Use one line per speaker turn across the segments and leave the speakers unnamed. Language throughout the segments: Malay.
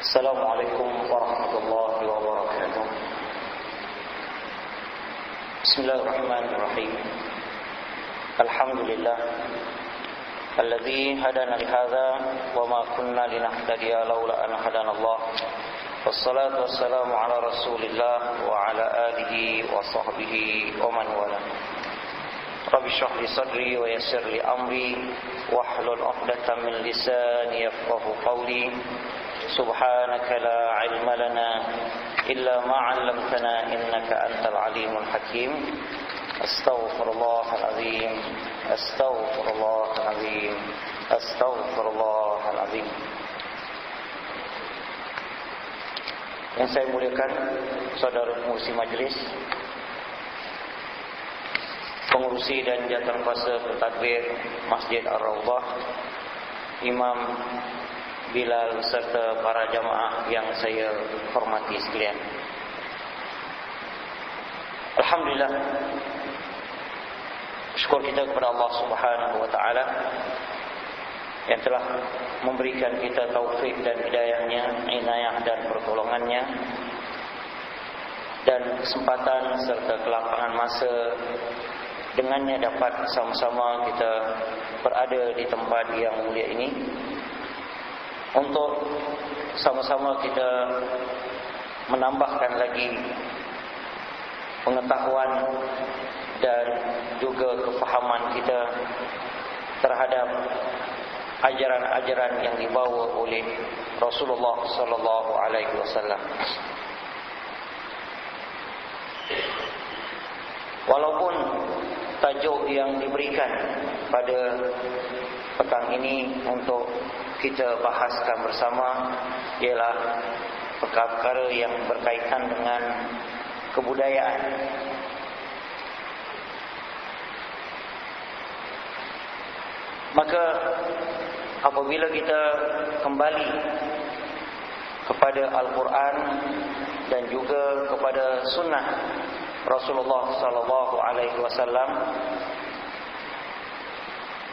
Assalamualaikum warahmatullahi wabarakatuh. Bismillahirrahmanirrahim. Alhamdulillah alladzi hadana li hadza wa ma kunna linahtadiya laula an hadana Allah. Wassalatu wassalamu ala Rasulillah wa ala alihi wa sahbihi wa man wala. Rabbi shrah li sadri wa yassir li amri wahlul 'uqdatam min lisani yafqahu qawli. Subhanaka la ilma lana illa ma 'allamtana innaka antal alimul hakim. Astaghfirullahal azim. Astaghfirullahal azim. Astaghfirullahal azim. Yang saya muliakan saudara pengurusi majlis, pengurusi dan jawatan kuasa pentadbir Masjid Ar-Raudhah, Imam Bilal serta para jamaah yang saya hormati sekalian. Alhamdulillah, syukur kita kepada Allah Subhanahu wa taala yang telah memberikan kita taufik dan hidayahnya, inayah dan pertolongannya, dan kesempatan serta kelapangan masa dengannya dapat sama-sama kita berada di tempat yang mulia ini untuk sama-sama kita menambahkan lagi pengetahuan dan juga kefahaman kita terhadap ajaran-ajaran yang dibawa oleh Rasulullah sallallahu alaihi wasallam. Walaupun tajuk yang diberikan pada petang ini untuk kita bahaskan bersama ialah perkara yang berkaitan dengan kebudayaan. Maka apabila kita kembali kepada Al-Quran dan juga kepada sunnah Rasulullah sallallahu alaihi wasallam,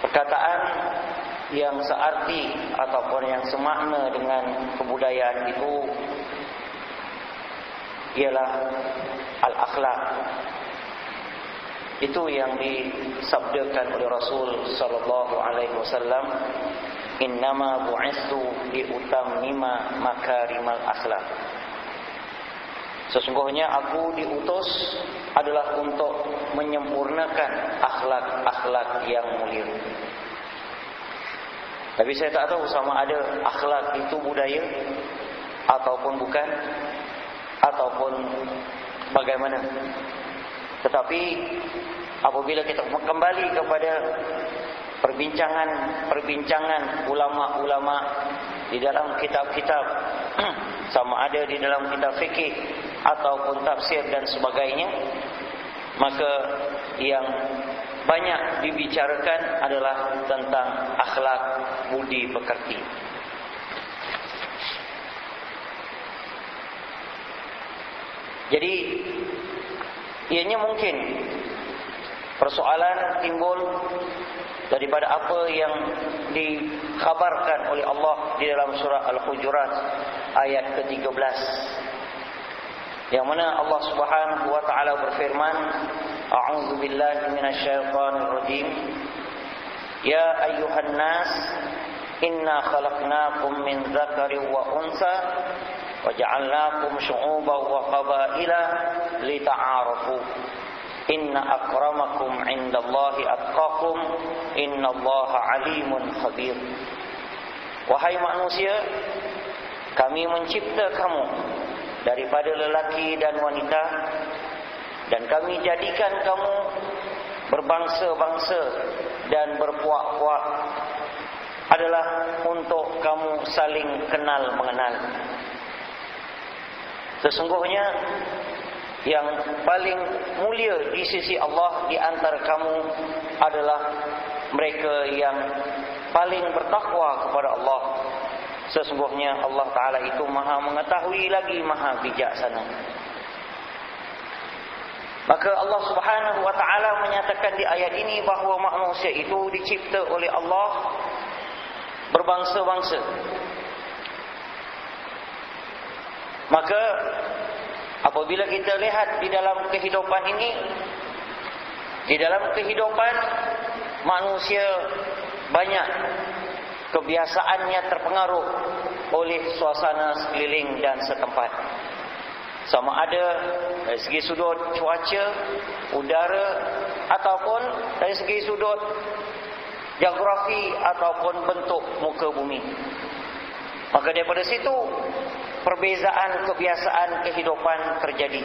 perkataan yang searti ataupun yang semakna dengan kebudayaan itu ialah al-akhlak. Itu yang disabdakan oleh Rasul sallallahu alaihi wasallam, innama bu'istu liutammima makarimal akhlak. Sesungguhnya aku diutus adalah untuk menyempurnakan akhlak-akhlak yang mulia. Tapi saya tak tahu sama ada akhlak itu budaya ataupun bukan, ataupun bagaimana. Tetapi apabila kita kembali kepada perbincangan ulama-ulama di dalam kitab-kitab, sama ada di dalam kitab fikih ataupun tafsir dan sebagainya, maka yang banyak dibicarakan adalah tentang akhlak budi pekerti. Jadi ianya mungkin persoalan timbul daripada apa yang dikhabarkan oleh Allah di dalam surah Al-Hujurat ayat ke-13, yang mana Allah Subhanahu wa taala berfirman, a'udzu billahi minasyaitonir rajim, ya ayyuhan nas inna khalaqnakum min dzakarin wa unsa wa ja'alnakum syu'uban wa qabaila lita'arafu inna akramakum 'indallahi atqakum innallaha 'alimun khabir. Wahai manusia, kami mencipta kamu daripada lelaki dan wanita, dan kami jadikan kamu berbangsa-bangsa dan berpuak-puak adalah untuk kamu saling kenal mengenal. Sesungguhnya yang paling mulia di sisi Allah di antara kamu adalah mereka yang paling bertakwa kepada Allah. Sesungguhnya Allah Ta'ala itu maha mengetahui lagi maha bijaksana. Maka Allah Subhanahu wa Ta'ala menyatakan di ayat ini bahawa manusia itu dicipta oleh Allah berbangsa-bangsa. Maka apabila kita lihat di dalam kehidupan ini, di dalam kehidupan manusia banyak kebiasaannya terpengaruh oleh suasana sekeliling dan setempat. Sama ada dari segi sudut cuaca, udara, ataupun dari segi sudut geografi ataupun bentuk muka bumi. Maka daripada situ perbezaan kebiasaan kehidupan terjadi.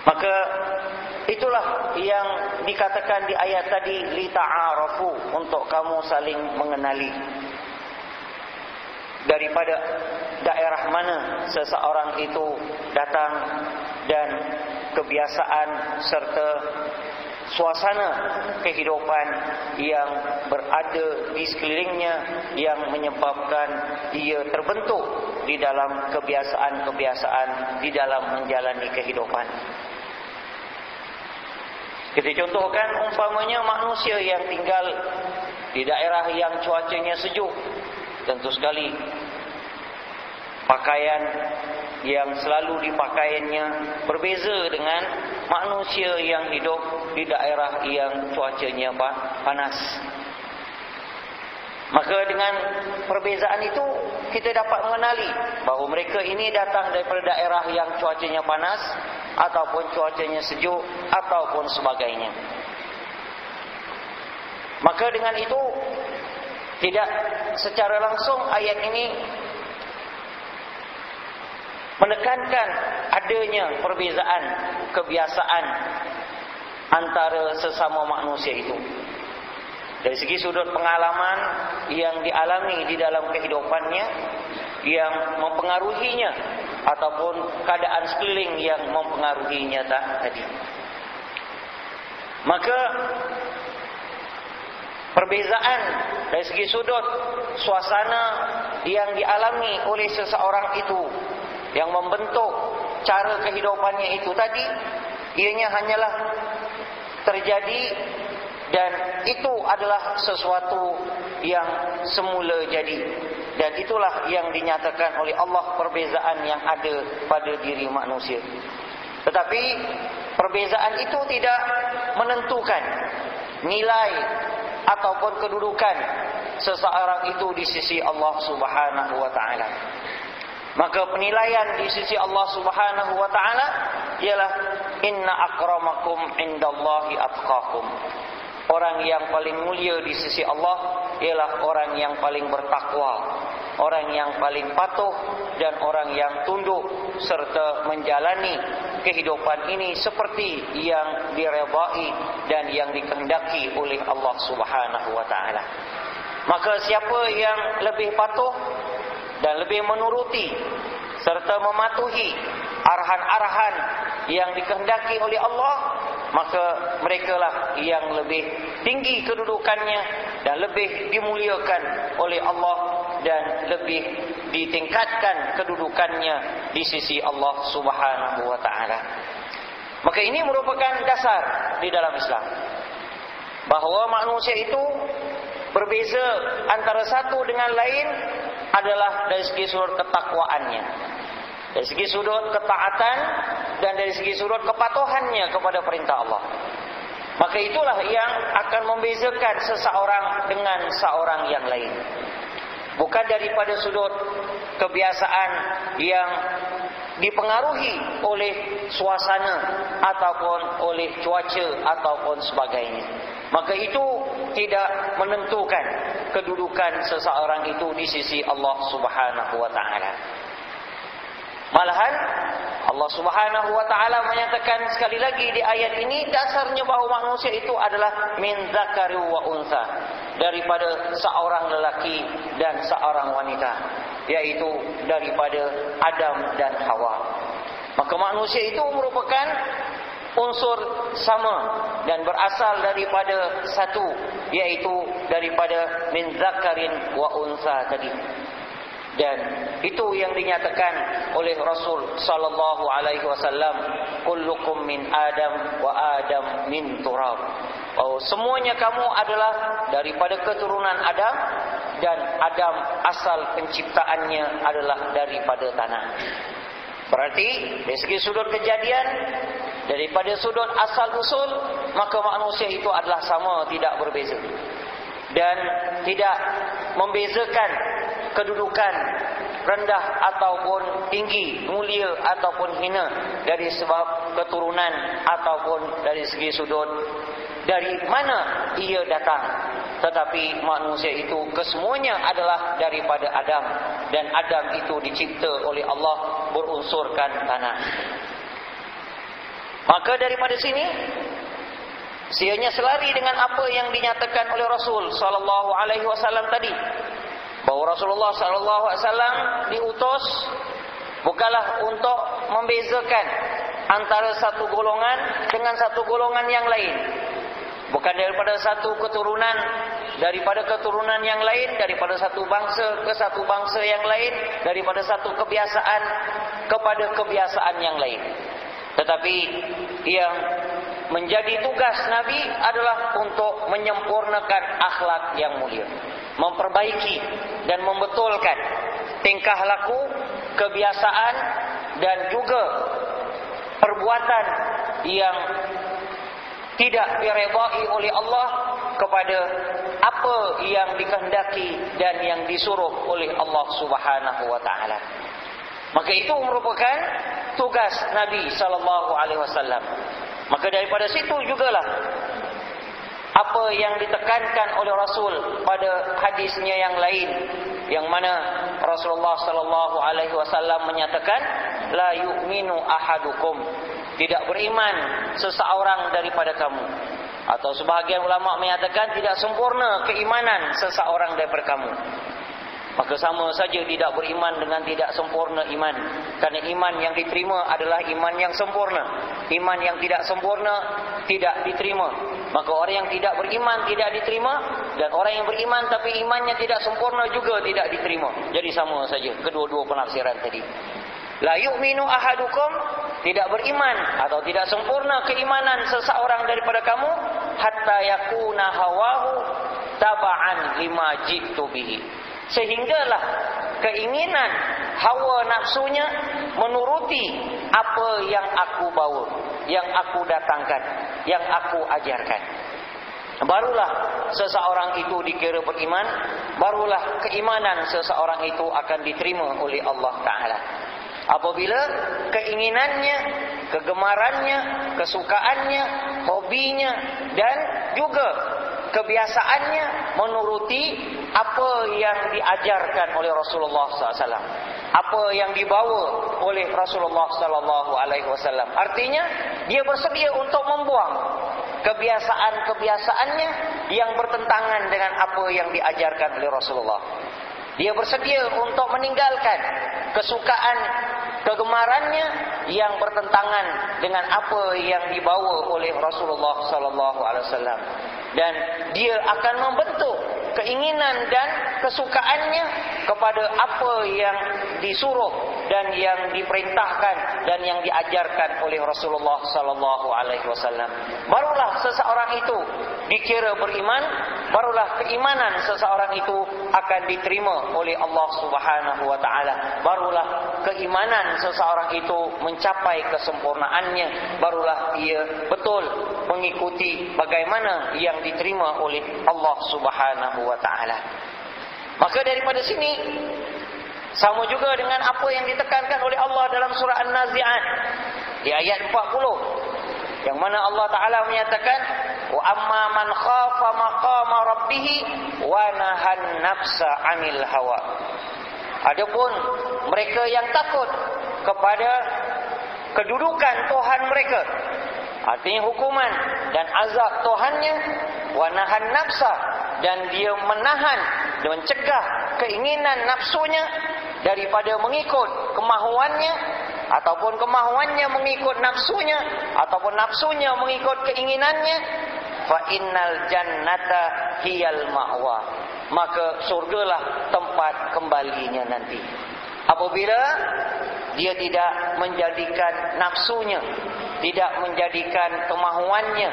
Maka itulah yang dikatakan di ayat tadi, li ta'arafu, untuk kamu saling mengenali. Daripada daerah mana seseorang itu datang dan kebiasaan serta suasana kehidupan yang berada di sekelilingnya yang menyebabkan dia terbentuk di dalam kebiasaan-kebiasaan di dalam menjalani kehidupan. Kita contohkan umpamanya manusia yang tinggal di daerah yang cuacanya sejuk, tentu sekali pakaian yang selalu dipakaiannya berbeza dengan manusia yang hidup di daerah yang cuacanya panas. Maka dengan perbezaan itu kita dapat mengenali bahawa mereka ini datang daripada daerah yang cuacanya panas ataupun cuacanya sejuk ataupun sebagainya. Maka dengan itu tidak secara langsung ayat ini menekankan adanya perbezaan kebiasaan antara sesama manusia itu. Dari segi sudut pengalaman yang dialami di dalam kehidupannya, yang mempengaruhinya, ataupun keadaan sekeliling yang mempengaruhinya tadi. Maka perbezaan dari segi sudut suasana yang dialami oleh seseorang itu, yang membentuk cara kehidupannya itu tadi, ianya hanyalah terjadi, dan itu adalah sesuatu yang semula jadi. Dan itulah yang dinyatakan oleh Allah, perbezaan yang ada pada diri manusia. Tetapi perbezaan itu tidak menentukan nilai ataupun kedudukan seseorang itu di sisi Allah Subhanahu wa taala. Maka penilaian di sisi Allah Subhanahu wa taala ialah inna akramakum indallahi atqakum. Orang yang paling mulia di sisi Allah ialah orang yang paling bertakwa, orang yang paling patuh, dan orang yang tunduk serta menjalani kehidupan ini seperti yang diredai dan yang dikehendaki oleh Allah Subhanahu wa taala. Maka siapa yang lebih patuh dan lebih menuruti serta mematuhi arahan-arahan yang dikehendaki oleh Allah, maka merekalah yang lebih tinggi kedudukannya dan lebih dimuliakan oleh Allah dan lebih ditingkatkan kedudukannya di sisi Allah Subhanahu wa taala. Maka ini merupakan dasar di dalam Islam, bahawa manusia itu berbeza antara satu dengan lain adalah dari segi sudut ketakwaannya, dari segi sudut ketaatan, dan dari segi sudut kepatuhannya kepada perintah Allah. Maka itulah yang akan membezakan seseorang dengan seorang yang lain. Bukan daripada sudut kebiasaan yang dipengaruhi oleh suasana ataupun oleh cuaca ataupun sebagainya. Maka itu tidak menentukan kedudukan seseorang itu di sisi Allah Subhanahu wa taala. Malahan Allah Subhanahu wa taala menyatakan sekali lagi di ayat ini, dasarnya bahawa manusia itu adalah min dzakari wa unsa, daripada seorang lelaki dan seorang wanita, yaitu daripada Adam dan Hawa. Maka manusia itu merupakan unsur sama dan berasal daripada satu, yaitu daripada min dzakarin wa unsa tadi. Dan itu yang dinyatakan oleh Rasul sallallahu alaihi wasallam, kullukum min Adam wa Adam min turab. Oh, semuanya kamu adalah daripada keturunan Adam dan Adam asal penciptaannya adalah daripada tanah. Berarti dari segi sudut kejadian, daripada sudut asal usul, maka manusia itu adalah sama, tidak berbeza. Dan tidak membezakan kedudukan rendah ataupun tinggi, mulia ataupun hina, dari sebab keturunan ataupun dari segi sudut dari mana ia datang. Tetapi manusia itu kesemuanya adalah daripada Adam, dan Adam itu dicipta oleh Allah berunsurkan tanah. Maka daripada sini sianya selari dengan apa yang dinyatakan oleh Rasul sallallahu alaihi wasallam tadi, bahawa Rasulullah sallallahu alaihi wasallam diutus bukanlah untuk membezakan antara satu golongan dengan satu golongan yang lain. Bukan daripada satu keturunan daripada keturunan yang lain, daripada satu bangsa ke satu bangsa yang lain, daripada satu kebiasaan kepada kebiasaan yang lain. Tetapi yang menjadi tugas Nabi adalah untuk menyempurnakan akhlak yang mulia, memperbaiki dan membetulkan tingkah laku, kebiasaan dan juga perbuatan yang tidak diredai oleh Allah kepada apa yang dikehendaki dan yang disuruh oleh Allah Subhanahu wa taala. Maka itu merupakan tugas Nabi sallallahu alaihi wasallam. Maka daripada situ jugalah apa yang ditekankan oleh Rasul pada hadisnya yang lain, yang mana Rasulullah sallallahu alaihi wasallam menyatakan, la yu'minu ahadukum, tidak beriman seseorang daripada kamu. Atau sebahagian ulama menyatakan tidak sempurna keimanan seseorang daripada kamu. Maka sama saja tidak beriman dengan tidak sempurna iman. Kerana iman yang diterima adalah iman yang sempurna. Iman yang tidak sempurna tidak diterima. Maka orang yang tidak beriman tidak diterima, dan orang yang beriman tapi imannya tidak sempurna juga tidak diterima. Jadi sama saja kedua-dua penafsiran tadi. La yu'minu ahadukum, tidak beriman atau tidak sempurna keimanan seseorang daripada kamu, hatta yakuna hawahu taba'an lima jitu bihi, sehinggalah keinginan hawa nafsunya menuruti apa yang aku bawa, yang aku datangkan, yang aku ajarkan. Barulah seseorang itu dikira beriman, barulah keimanan seseorang itu akan diterima oleh Allah Ta'ala. Apabila keinginannya, kegemarannya, kesukaannya, hobinya dan juga kebiasaannya menuruti apa yang diajarkan oleh Rasulullah SAW, apa yang dibawa oleh Rasulullah SAW. Artinya dia bersedia untuk membuang kebiasaan-kebiasaannya yang bertentangan dengan apa yang diajarkan oleh Rasulullah. Dia bersedia untuk meninggalkan kesukaan, kegemarannya yang bertentangan dengan apa yang dibawa oleh Rasulullah SAW. Dan dia akan membentuk keinginan dan kesukaannya kepada apa yang disuruh dan yang diperintahkan dan yang diajarkan oleh Rasulullah SAW. Barulah seseorang itu dikira beriman, barulah keimanan seseorang itu akan diterima oleh Allah Subhanahu wa taala. Barulah keimanan seseorang itu mencapai kesempurnaannya, barulah ia betul mengikuti bagaimana yang diterima oleh Allah Subhanahu wa taala. Maka daripada sini sama juga dengan apa yang ditekankan oleh Allah dalam surah An-Nazi'at di ayat 40, yang mana Allah Ta'ala menyatakan, wa amma man khafa maqama rabbih wa nahan nafsa 'anil hawa. Adapun mereka yang takut kepada kedudukan Tuhan mereka, artinya hukuman dan azab Tuhannya, wa nahan nafsa, dan dia menahan dan mencegah keinginan nafsunya daripada mengikut kemahuannya, ataupun kemahuannya mengikut nafsunya, ataupun nafsunya mengikut keinginannya, fa innal jannata hiyal ma'wa, maka surgalah tempat kembalinya nanti. Apabila dia tidak menjadikan nafsunya, tidak menjadikan kemahuannya,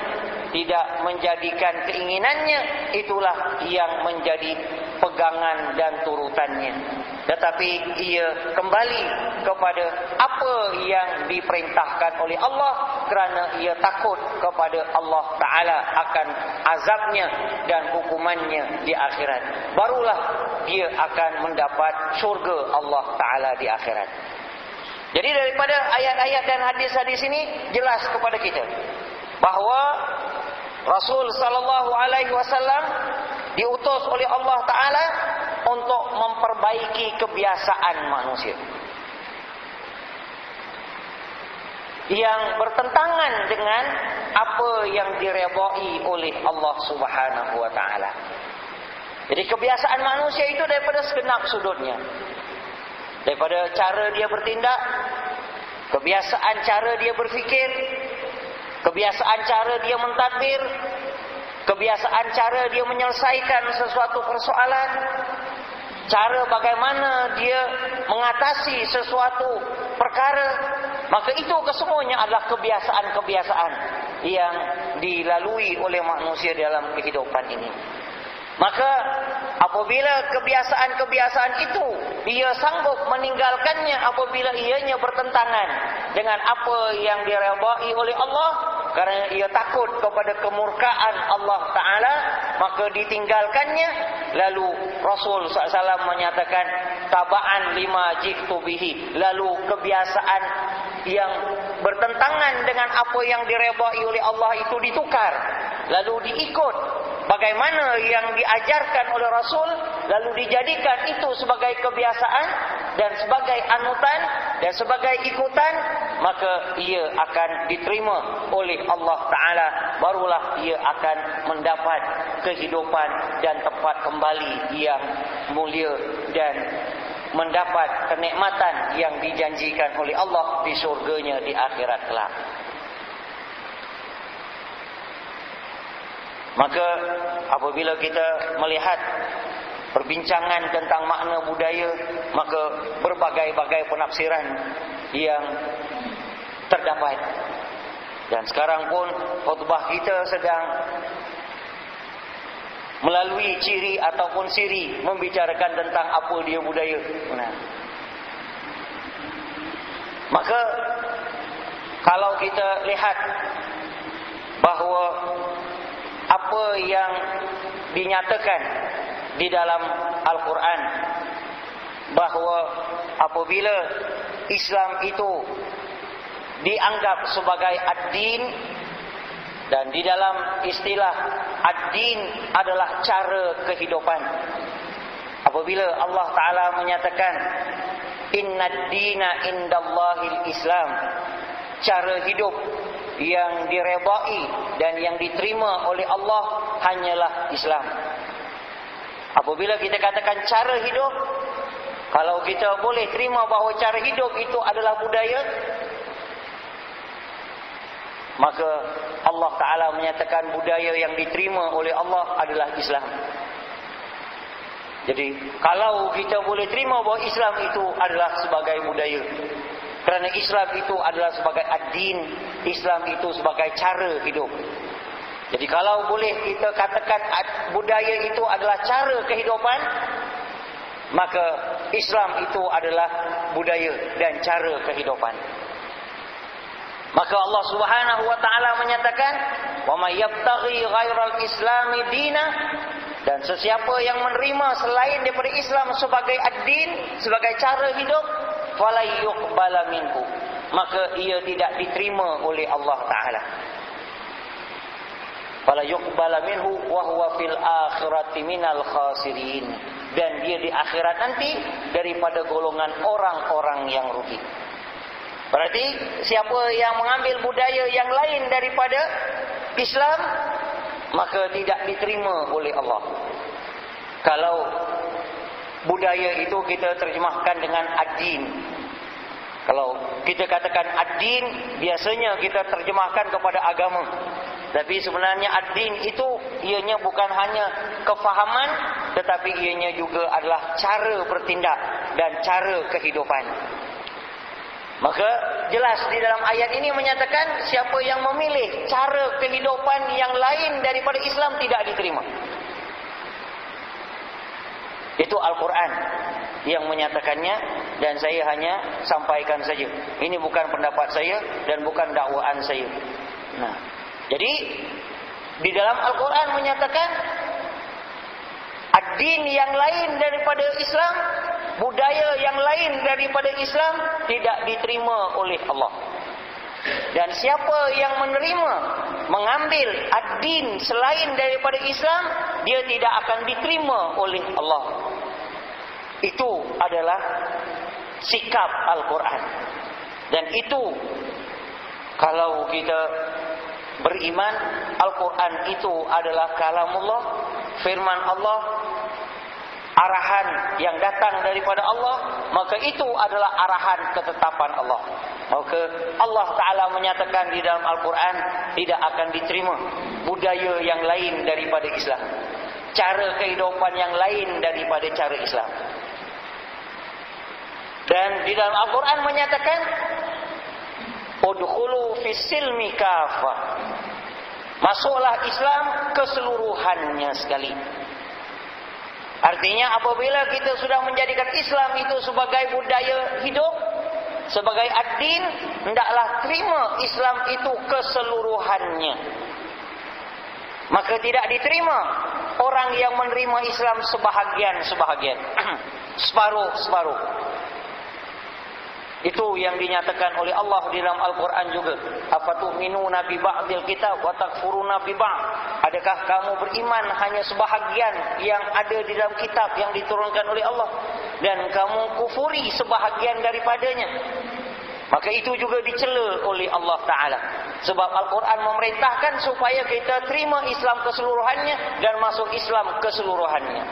tidak menjadikan keinginannya, itulah yang menjadi pegangan dan turutannya, tetapi ia kembali kepada apa yang diperintahkan oleh Allah kerana ia takut kepada Allah Ta'ala akan azabnya dan hukumannya di akhirat. Barulah dia akan mendapat syurga Allah Ta'ala di akhirat. Jadi daripada ayat-ayat dan hadis-hadis ini jelas kepada kita bahawa Rasul sallallahu alaihi wasallam diutus oleh Allah Ta'ala untuk memperbaiki kebiasaan manusia yang bertentangan dengan apa yang diredai oleh Allah Subhanahu wa Ta'ala. Jadi kebiasaan manusia itu daripada segenap sudutnya, daripada cara dia bertindak, kebiasaan cara dia berfikir, kebiasaan cara dia mentadbir, kebiasaan cara dia menyelesaikan sesuatu persoalan, cara bagaimana dia mengatasi sesuatu perkara. Maka itu kesemuanya adalah kebiasaan-kebiasaan yang dilalui oleh manusia dalam kehidupan ini. Maka apabila kebiasaan-kebiasaan itu ia sanggup meninggalkannya apabila ianya bertentangan dengan apa yang diredai oleh Allah, kerana ia takut kepada kemurkaan Allah Ta'ala, maka ditinggalkannya. Lalu Rasul SAW menyatakan taba'an lima ji'tu bihi, lalu kebiasaan yang bertentangan dengan apa yang diredai oleh Allah itu ditukar, lalu diikut bagaimana yang diajarkan oleh Rasul, lalu dijadikan itu sebagai kebiasaan dan sebagai anutan dan sebagai ikutan, maka ia akan diterima oleh Allah Ta'ala. Barulah ia akan mendapat kehidupan dan tempat kembali yang mulia dan mendapat kenikmatan yang dijanjikan oleh Allah di syurganya di akhirat kelak. Maka apabila kita melihat perbincangan tentang makna budaya, maka berbagai-bagai penafsiran yang terdapat. Dan sekarang pun khutbah kita sedang melalui ciri ataupun siri membicarakan tentang apa dia budaya. Maka kalau kita lihat bahawa apa yang dinyatakan di dalam Al-Quran, bahawa apabila Islam itu dianggap sebagai ad-din, dan di dalam istilah ad-din adalah cara kehidupan. Apabila Allah Ta'ala menyatakan innad dina indallahil Islam, cara hidup yang diredai dan yang diterima oleh Allah hanyalah Islam. Apabila kita katakan cara hidup, kalau kita boleh terima bahawa cara hidup itu adalah budaya, maka Allah Ta'ala menyatakan budaya yang diterima oleh Allah adalah Islam. Jadi kalau kita boleh terima bahawa Islam itu adalah sebagai budaya, kerana Islam itu adalah sebagai ad-din, Islam itu sebagai cara hidup. Jadi kalau boleh kita katakan budaya itu adalah cara kehidupan, maka Islam itu adalah budaya dan cara kehidupan. Maka Allah Subhanahu wa Ta'ala menyatakan, "Wa may yabtaghi ghairal islami dina", dan sesiapa yang menerima selain daripada Islam sebagai ad-din, sebagai cara hidup, fala yuqbala minhu, maka ia tidak diterima oleh Allah Ta'ala. Fala yuqbala minhu wa huwa fil akhirati minal khasirin, dan dia di akhirat nanti daripada golongan orang-orang yang rugi. Berarti siapa yang mengambil budaya yang lain daripada Islam, maka tidak diterima oleh Allah. Kalau budaya itu kita terjemahkan dengan ad-din, kalau kita katakan ad-din, biasanya kita terjemahkan kepada agama. Tapi sebenarnya ad-din itu ianya bukan hanya kefahaman, tetapi ianya juga adalah cara bertindak dan cara kehidupan. Maka jelas di dalam ayat ini menyatakan siapa yang memilih cara kehidupan yang lain daripada Islam tidak diterima. Itu Al-Quran yang menyatakannya, dan saya hanya sampaikan saja. Ini bukan pendapat saya dan bukan dakwaan saya. Nah, jadi di dalam Al-Quran menyatakan ad-din yang lain daripada Islam, budaya yang lain daripada Islam tidak diterima oleh Allah. Dan siapa yang menerima, mengambil ad-din selain daripada Islam, dia tidak akan diterima oleh Allah. Itu adalah sikap Al-Quran. Dan itu, kalau kita beriman, Al-Quran itu adalah kalamullah, firman Allah, arahan yang datang daripada Allah, maka itu adalah arahan ketetapan Allah. Maka Allah Ta'ala menyatakan di dalam Al-Quran, tidak akan diterima budaya yang lain daripada Islam, cara kehidupan yang lain daripada cara Islam. Dan di dalam Al-Quran menyatakan, udkhulu fis-silmi kafah, masuklah Islam keseluruhannya sekali. Artinya apabila kita sudah menjadikan Islam itu sebagai budaya hidup, sebagai ad-din, hendaklah terima Islam itu keseluruhannya. Maka tidak diterima orang yang menerima Islam sebahagian-sebahagian, separuh-separuh. Itu yang dinyatakan oleh Allah di dalam Al-Quran juga. Afatu'minuna bi ba'dil kitab wa takfuruna bi ba'd. Adakah kamu beriman hanya sebahagian yang ada di dalam kitab yang diturunkan oleh Allah, dan kamu kufuri sebahagian daripadanya? Maka itu juga dicela oleh Allah Ta'ala. Sebab Al-Quran memerintahkan supaya kita terima Islam keseluruhannya dan masuk Islam keseluruhannya.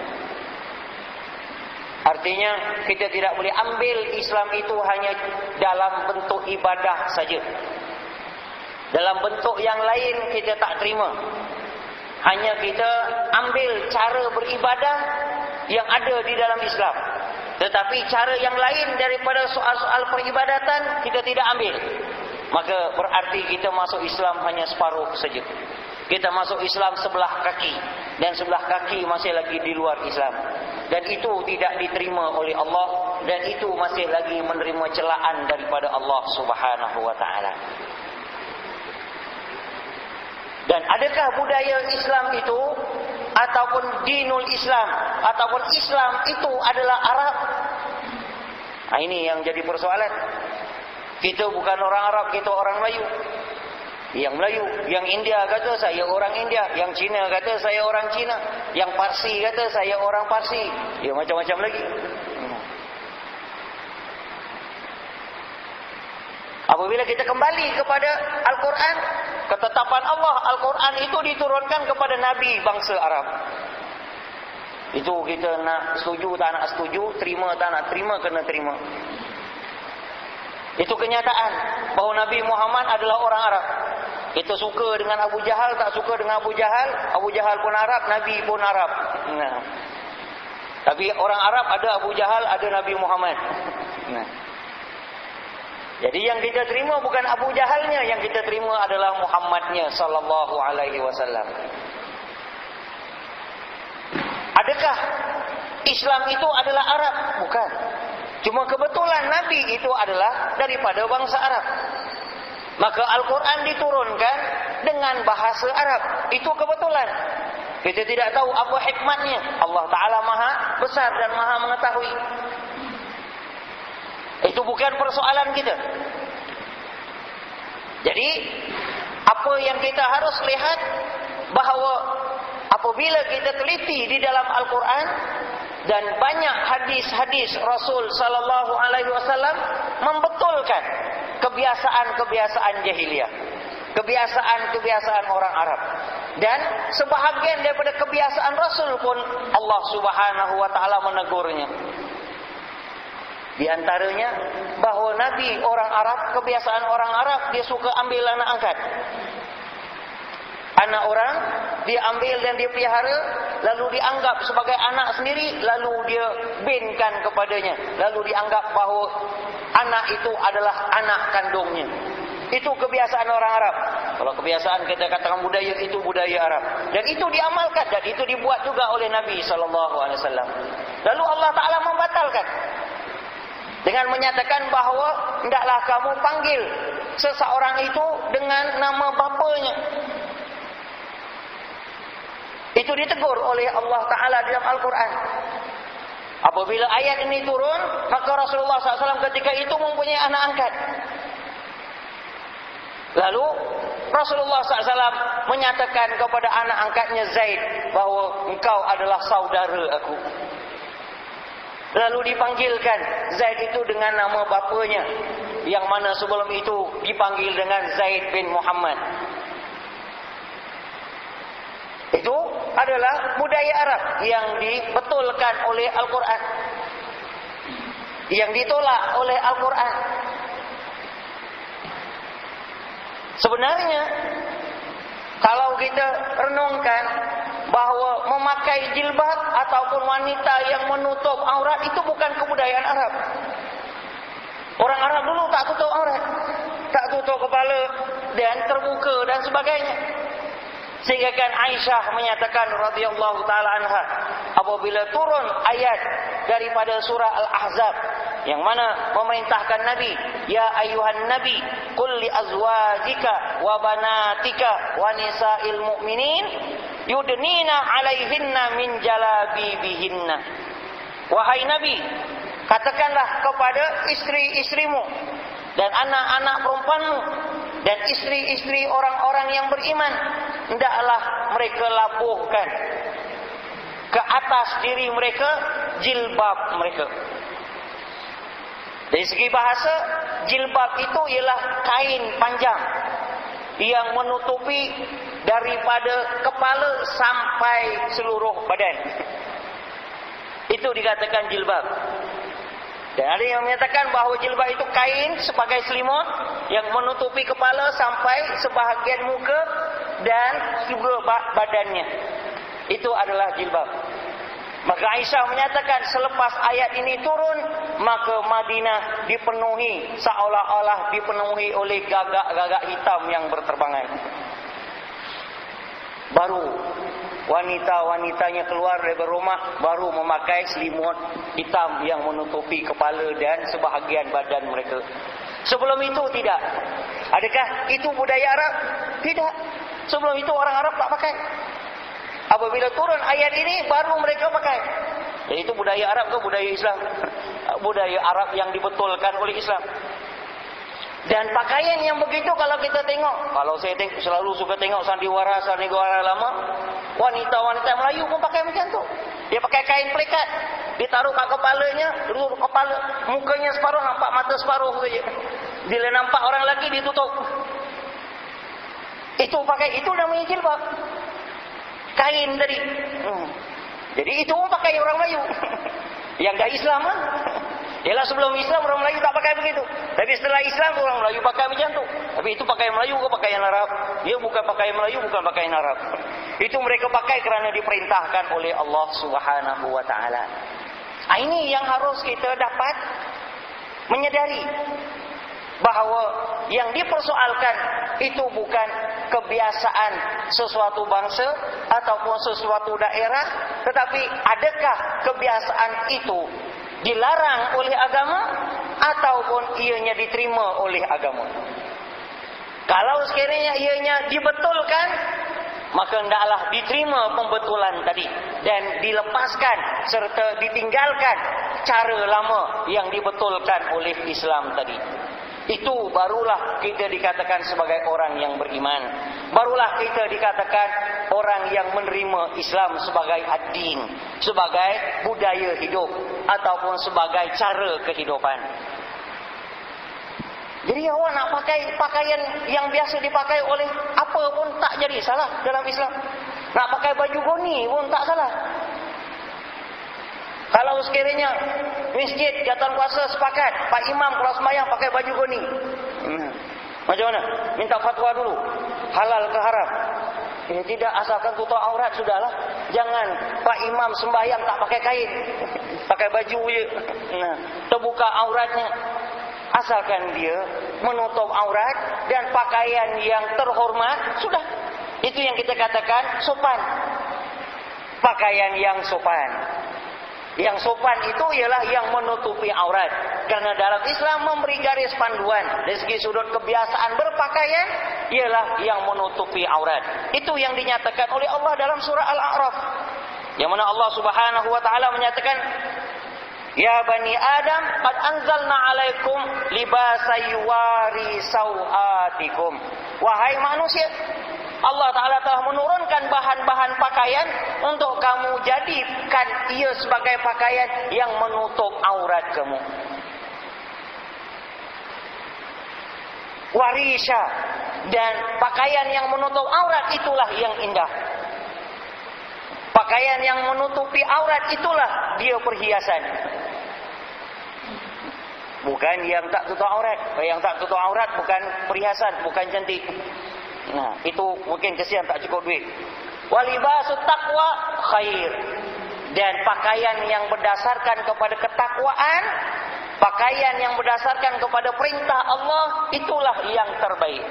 Artinya kita tidak boleh ambil Islam itu hanya dalam bentuk ibadah saja. Dalam bentuk yang lain kita tak terima. Hanya kita ambil cara beribadah yang ada di dalam Islam, tetapi cara yang lain daripada soal-soal peribadatan kita tidak ambil. Maka berarti kita masuk Islam hanya separuh saja. Kita masuk Islam sebelah kaki, dan sebelah kaki masih lagi di luar Islam. Dan itu tidak diterima oleh Allah, dan itu masih lagi menerima celaan daripada Allah Subhanahu wa ta'ala. Dan adakah budaya Islam itu, ataupun dinul Islam, ataupun Islam itu adalah Arab? Nah, ini yang jadi persoalan. Kita bukan orang Arab, kita orang Melayu. Yang Melayu, yang India kata saya orang India, yang Cina kata saya orang Cina, yang Parsi kata saya orang Parsi, ya macam-macam lagi. Apabila kita kembali kepada Al-Quran, ketetapan Allah, Al-Quran itu diturunkan kepada Nabi bangsa Arab. Itu kita nak setuju tak nak setuju, terima tak nak terima, kena terima. Itu kenyataan bahawa Nabi Muhammad adalah orang Arab. Kita suka dengan Abu Jahal, tak suka dengan Abu Jahal, Abu Jahal pun Arab, Nabi pun Arab. Nah. Tapi orang Arab ada Abu Jahal, ada Nabi Muhammad. Nah. Jadi yang kita terima bukan Abu Jahalnya, yang kita terima adalah Muhammadnya sallallahu alaihi wasallam. Adakah Islam itu adalah Arab? Bukan. Cuma kebetulan Nabi itu adalah daripada bangsa Arab. Maka Al-Quran diturunkan dengan bahasa Arab. Itu kebetulan. Kita tidak tahu apa hikmatnya. Allah Ta'ala maha besar dan maha mengetahui. Itu bukan persoalan kita. Jadi apa yang kita harus lihat, bahawa apabila kita teliti di dalam Al-Quran, dan banyak hadis-hadis Rasul sallallahu alaihi wasallam membetulkan kebiasaan-kebiasaan jahiliyah, kebiasaan-kebiasaan orang Arab, dan sebahagian daripada kebiasaan Rasul pun Allah Subhanahu wa taala menegurnya. Di antaranya bahawa Nabi orang Arab, kebiasaan orang Arab, dia suka ambil anak angkat. Anak orang dia ambil dan dia pelihara, lalu dianggap sebagai anak sendiri, lalu dia binkan kepadanya, lalu dianggap bahawa anak itu adalah anak kandungnya. Itu kebiasaan orang Arab. Kalau kebiasaan kita katakan budaya, itu budaya Arab. Dan itu diamalkan dan itu dibuat juga oleh Nabi SAW. Lalu Allah Ta'ala membatalkan dengan menyatakan bahawa hendaklah kamu panggil seseorang itu dengan nama bapanya. Itu ditegur oleh Allah Ta'ala dalam Al-Quran. Apabila ayat ini turun, maka Rasulullah SAW ketika itu mempunyai anak angkat. Lalu Rasulullah SAW menyatakan kepada anak angkatnya Zaid bahawa engkau adalah saudara aku. Lalu dipanggilkan Zaid itu dengan nama bapanya, yang mana sebelum itu dipanggil dengan Zaid bin Muhammad. Itu adalah budaya Arab yang dibetulkan oleh Al-Quran, yang ditolak oleh Al-Quran. Sebenarnya kalau kita renungkan bahawa memakai jilbab ataupun wanita yang menutup aurat itu bukan kebudayaan Arab. Orang Arab dulu tak tutup aurat, tak tutup kepala dan terbuka dan sebagainya. Sehingga kan Aisyah menyatakan radhiyallahu taala anha, apabila turun ayat daripada surah Al-Ahzab yang mana memerintahkan Nabi, ya ayuhan nabi qul li azwajika wa banatika wa nisa'il mu'minin yudnina 'alaihinna min jalabibihinna. Wahai Nabi, katakanlah kepada istri-istrimu dan anak-anak perempuanmu dan istri-istri orang-orang yang beriman, hendaklah mereka labuhkan ke atas diri mereka jilbab mereka. Dari segi bahasa, jilbab itu ialah kain panjang yang menutupi daripada kepala sampai seluruh badan. Itu dikatakan jilbab. Dan ada yang menyatakan bahawa jilbab itu kain sebagai selimut yang menutupi kepala sampai sebahagian muka dan juga badannya. Itu adalah jilbab. Maka Aisyah menyatakan selepas ayat ini turun, maka Madinah dipenuhi, seolah-olah dipenuhi oleh gagak-gagak hitam yang berterbangan. Baru wanita-wanitanya keluar dari rumah, baru memakai selimut hitam yang menutupi kepala dan sebahagian badan mereka. Sebelum itu tidak. Adakah itu budaya Arab? Tidak. Sebelum itu orang Arab tak pakai. Apabila turun ayat ini, baru mereka pakai. Jadi itu budaya Arab ke budaya Islam? Budaya Arab yang dibetulkan oleh Islam. Dan pakaian yang begitu kalau kita tengok, kalau saya selalu suka tengok sandiwara lama, wanita-wanita Melayu pun pakai macam tu. Dia pakai kain pelikat, ditaruh kat kepalanya, dulu kepala, mukanya separuh, nampak mata separuh saja. Bila nampak orang lelaki ditutup. Itu pakai, itu namanya jilbab. Kain tadi. Jadi itu pun pakai orang Melayu. Yang dah Islam kan? Ialah sebelum Islam orang Melayu tak pakai begitu. Tapi setelah Islam orang Melayu pakai macam tu. Tapi itu pakaian Melayu ke pakaian Arab? Dia bukan pakaian Melayu, bukan pakaian Arab. Itu mereka pakai kerana diperintahkan oleh Allah Subhanahu wa taala. Ini yang harus kita dapat menyedari, bahawa yang dipersoalkan itu bukan kebiasaan sesuatu bangsa ataupun sesuatu daerah, tetapi adakah kebiasaan itu dilarang oleh agama ataupun ianya diterima oleh agama. Kalau sekiranya ianya dibetulkan, maka hendaklah diterima pembetulan tadi dan dilepaskan serta ditinggalkan cara lama yang dibetulkan oleh Islam tadi. Itu barulah kita dikatakan sebagai orang yang beriman. Barulah kita dikatakan orang yang menerima Islam sebagai ad-din, sebagai budaya hidup ataupun sebagai cara kehidupan. Jadi awak nak pakai pakaian yang biasa dipakai oleh apa pun tak jadi salah dalam Islam. Nak pakai baju goni pun tak salah. Kalau sekiranya masjid jatuh kuasa sepakat, Pak Imam kalau sembahyang pakai baju goni, macam mana? Minta fatwa dulu, halal ke haram? Ya tidak, asalkan tutup aurat sudahlah. Jangan Pak Imam sembahyang tak pakai kain, pakai baju je. Nah, terbuka auratnya. Asalkan dia menutup aurat dan pakaian yang terhormat, sudah. Itu yang kita katakan sopan. Pakaian yang sopan. Yang sopan itu ialah yang menutupi aurat. Karena dalam Islam memberi garis panduan dari segi sudut kebiasaan berpakaian ialah yang menutupi aurat. Itu yang dinyatakan oleh Allah dalam surah Al-A'raf. Yang mana Allah Subhanahu wa taala menyatakan, "Ya bani Adam, qad anzalna 'alaikum libasa yuwari sau'atikum." Wahai manusia, Allah Ta'ala telah menurunkan bahan-bahan pakaian untuk kamu jadikan ia sebagai pakaian yang menutup aurat kamu. Warisha, dan pakaian yang menutup aurat itulah yang indah. Pakaian yang menutupi aurat itulah dia perhiasan. Bukan yang tak tutup aurat. Yang tak tutup aurat bukan perhiasan, bukan cantik. Nah, itu mungkin kesian tak cukup duit. Walibasut taqwa khair. Dan pakaian yang berdasarkan kepada ketakwaan, pakaian yang berdasarkan kepada perintah Allah, itulah yang terbaik.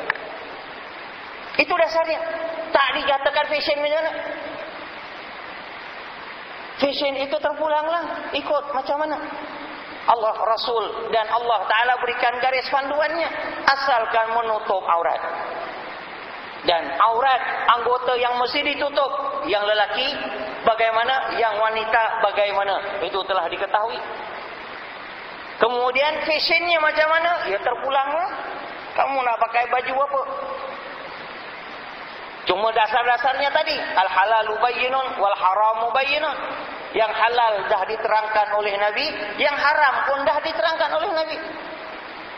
Itu dasarnya. Tak dikatakan fashion macam mana. Fashion itu terpulanglah, ikut macam mana Allah Rasul dan Allah Ta'ala berikan garis panduannya, asalkan menutup aurat. Dan aurat anggota yang mesti ditutup, yang lelaki bagaimana, yang wanita bagaimana, itu telah diketahui. Kemudian fashionnya macam mana, ya terpulanglah. Kamu nak pakai baju apa? Cuma dasar-dasarnya tadi, al-halalu bayyinun wal haramu bayyinun. Yang halal dah diterangkan oleh Nabi, yang haram pun dah diterangkan oleh Nabi.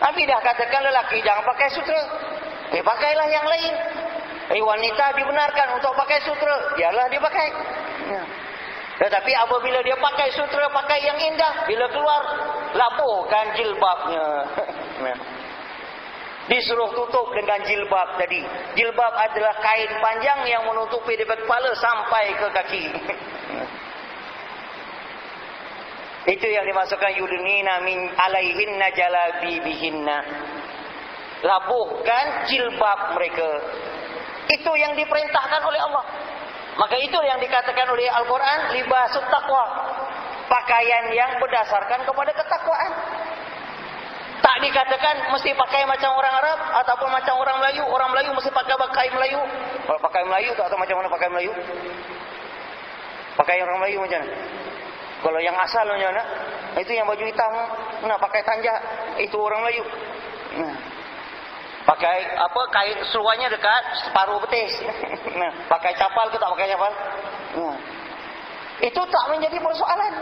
Nabi dah katakan lelaki jangan pakai sutra, pakailah yang lain. Wanita dibenarkan untuk pakai sutra, biarlah dia pakai. Tetapi apabila dia pakai sutra, pakai yang indah, bila keluar, labuhkan jilbabnya. Disuruh tutup dengan jilbab tadi. Jilbab adalah kain panjang yang menutupi dari kepala sampai ke kaki. Itu yang dimasukkan yudnina min alaihinna jalabibihinna. Labuhkan jilbab mereka. Itu yang diperintahkan oleh Allah. Maka itu yang dikatakan oleh Al-Quran, libasut taqwa. Pakaian yang berdasarkan kepada ketakwaan. Tak dikatakan mesti pakai macam orang Arab ataupun macam orang Melayu. Orang Melayu mesti pakai Melayu. Kalau pakai Melayu tak tahu macam mana pakai Melayu. Pakai orang Melayu macam mana? Kalau yang asal macam mana? Itu yang baju hitam, nak pakai tanjak, itu orang Melayu. Pakai apa, kain seluarnya dekat separuh betis. Pakai capal ke tak pakai capal? Itu tak menjadi persoalan.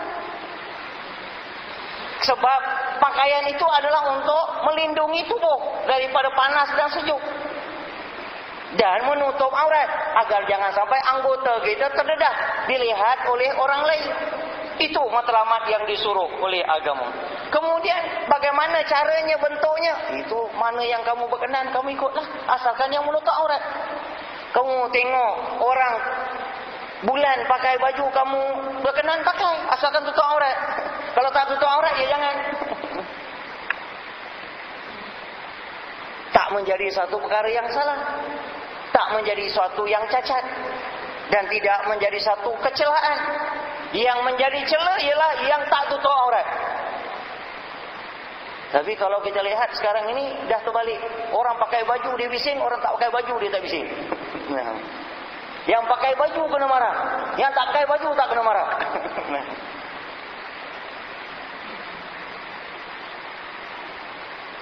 Sebab pakaian itu adalah untuk melindungi tubuh daripada panas dan sejuk. Dan menutup aurat agar jangan sampai anggota kita terdedah dilihat oleh orang lain. Itu matlamat yang disuruh oleh agama. Kemudian bagaimana caranya, bentuknya, itu mana yang kamu berkenan kamu ikutlah, asalkan yang menutup aurat. Kamu tengok orang bulan pakai baju, kamu berkenan pakai, asalkan tutup aurat. Kalau tak tutup aurat, ya jangan. Tak menjadi satu perkara yang salah, tak menjadi suatu yang cacat, dan tidak menjadi satu kecelaan. Yang menjadi celah ialah yang tak tutup aurat. Tapi kalau kita lihat sekarang ini dah terbalik. Orang pakai baju dia bising, orang tak pakai baju dia tak bising. Yang pakai baju kena marah, yang tak pakai baju tak kena marah.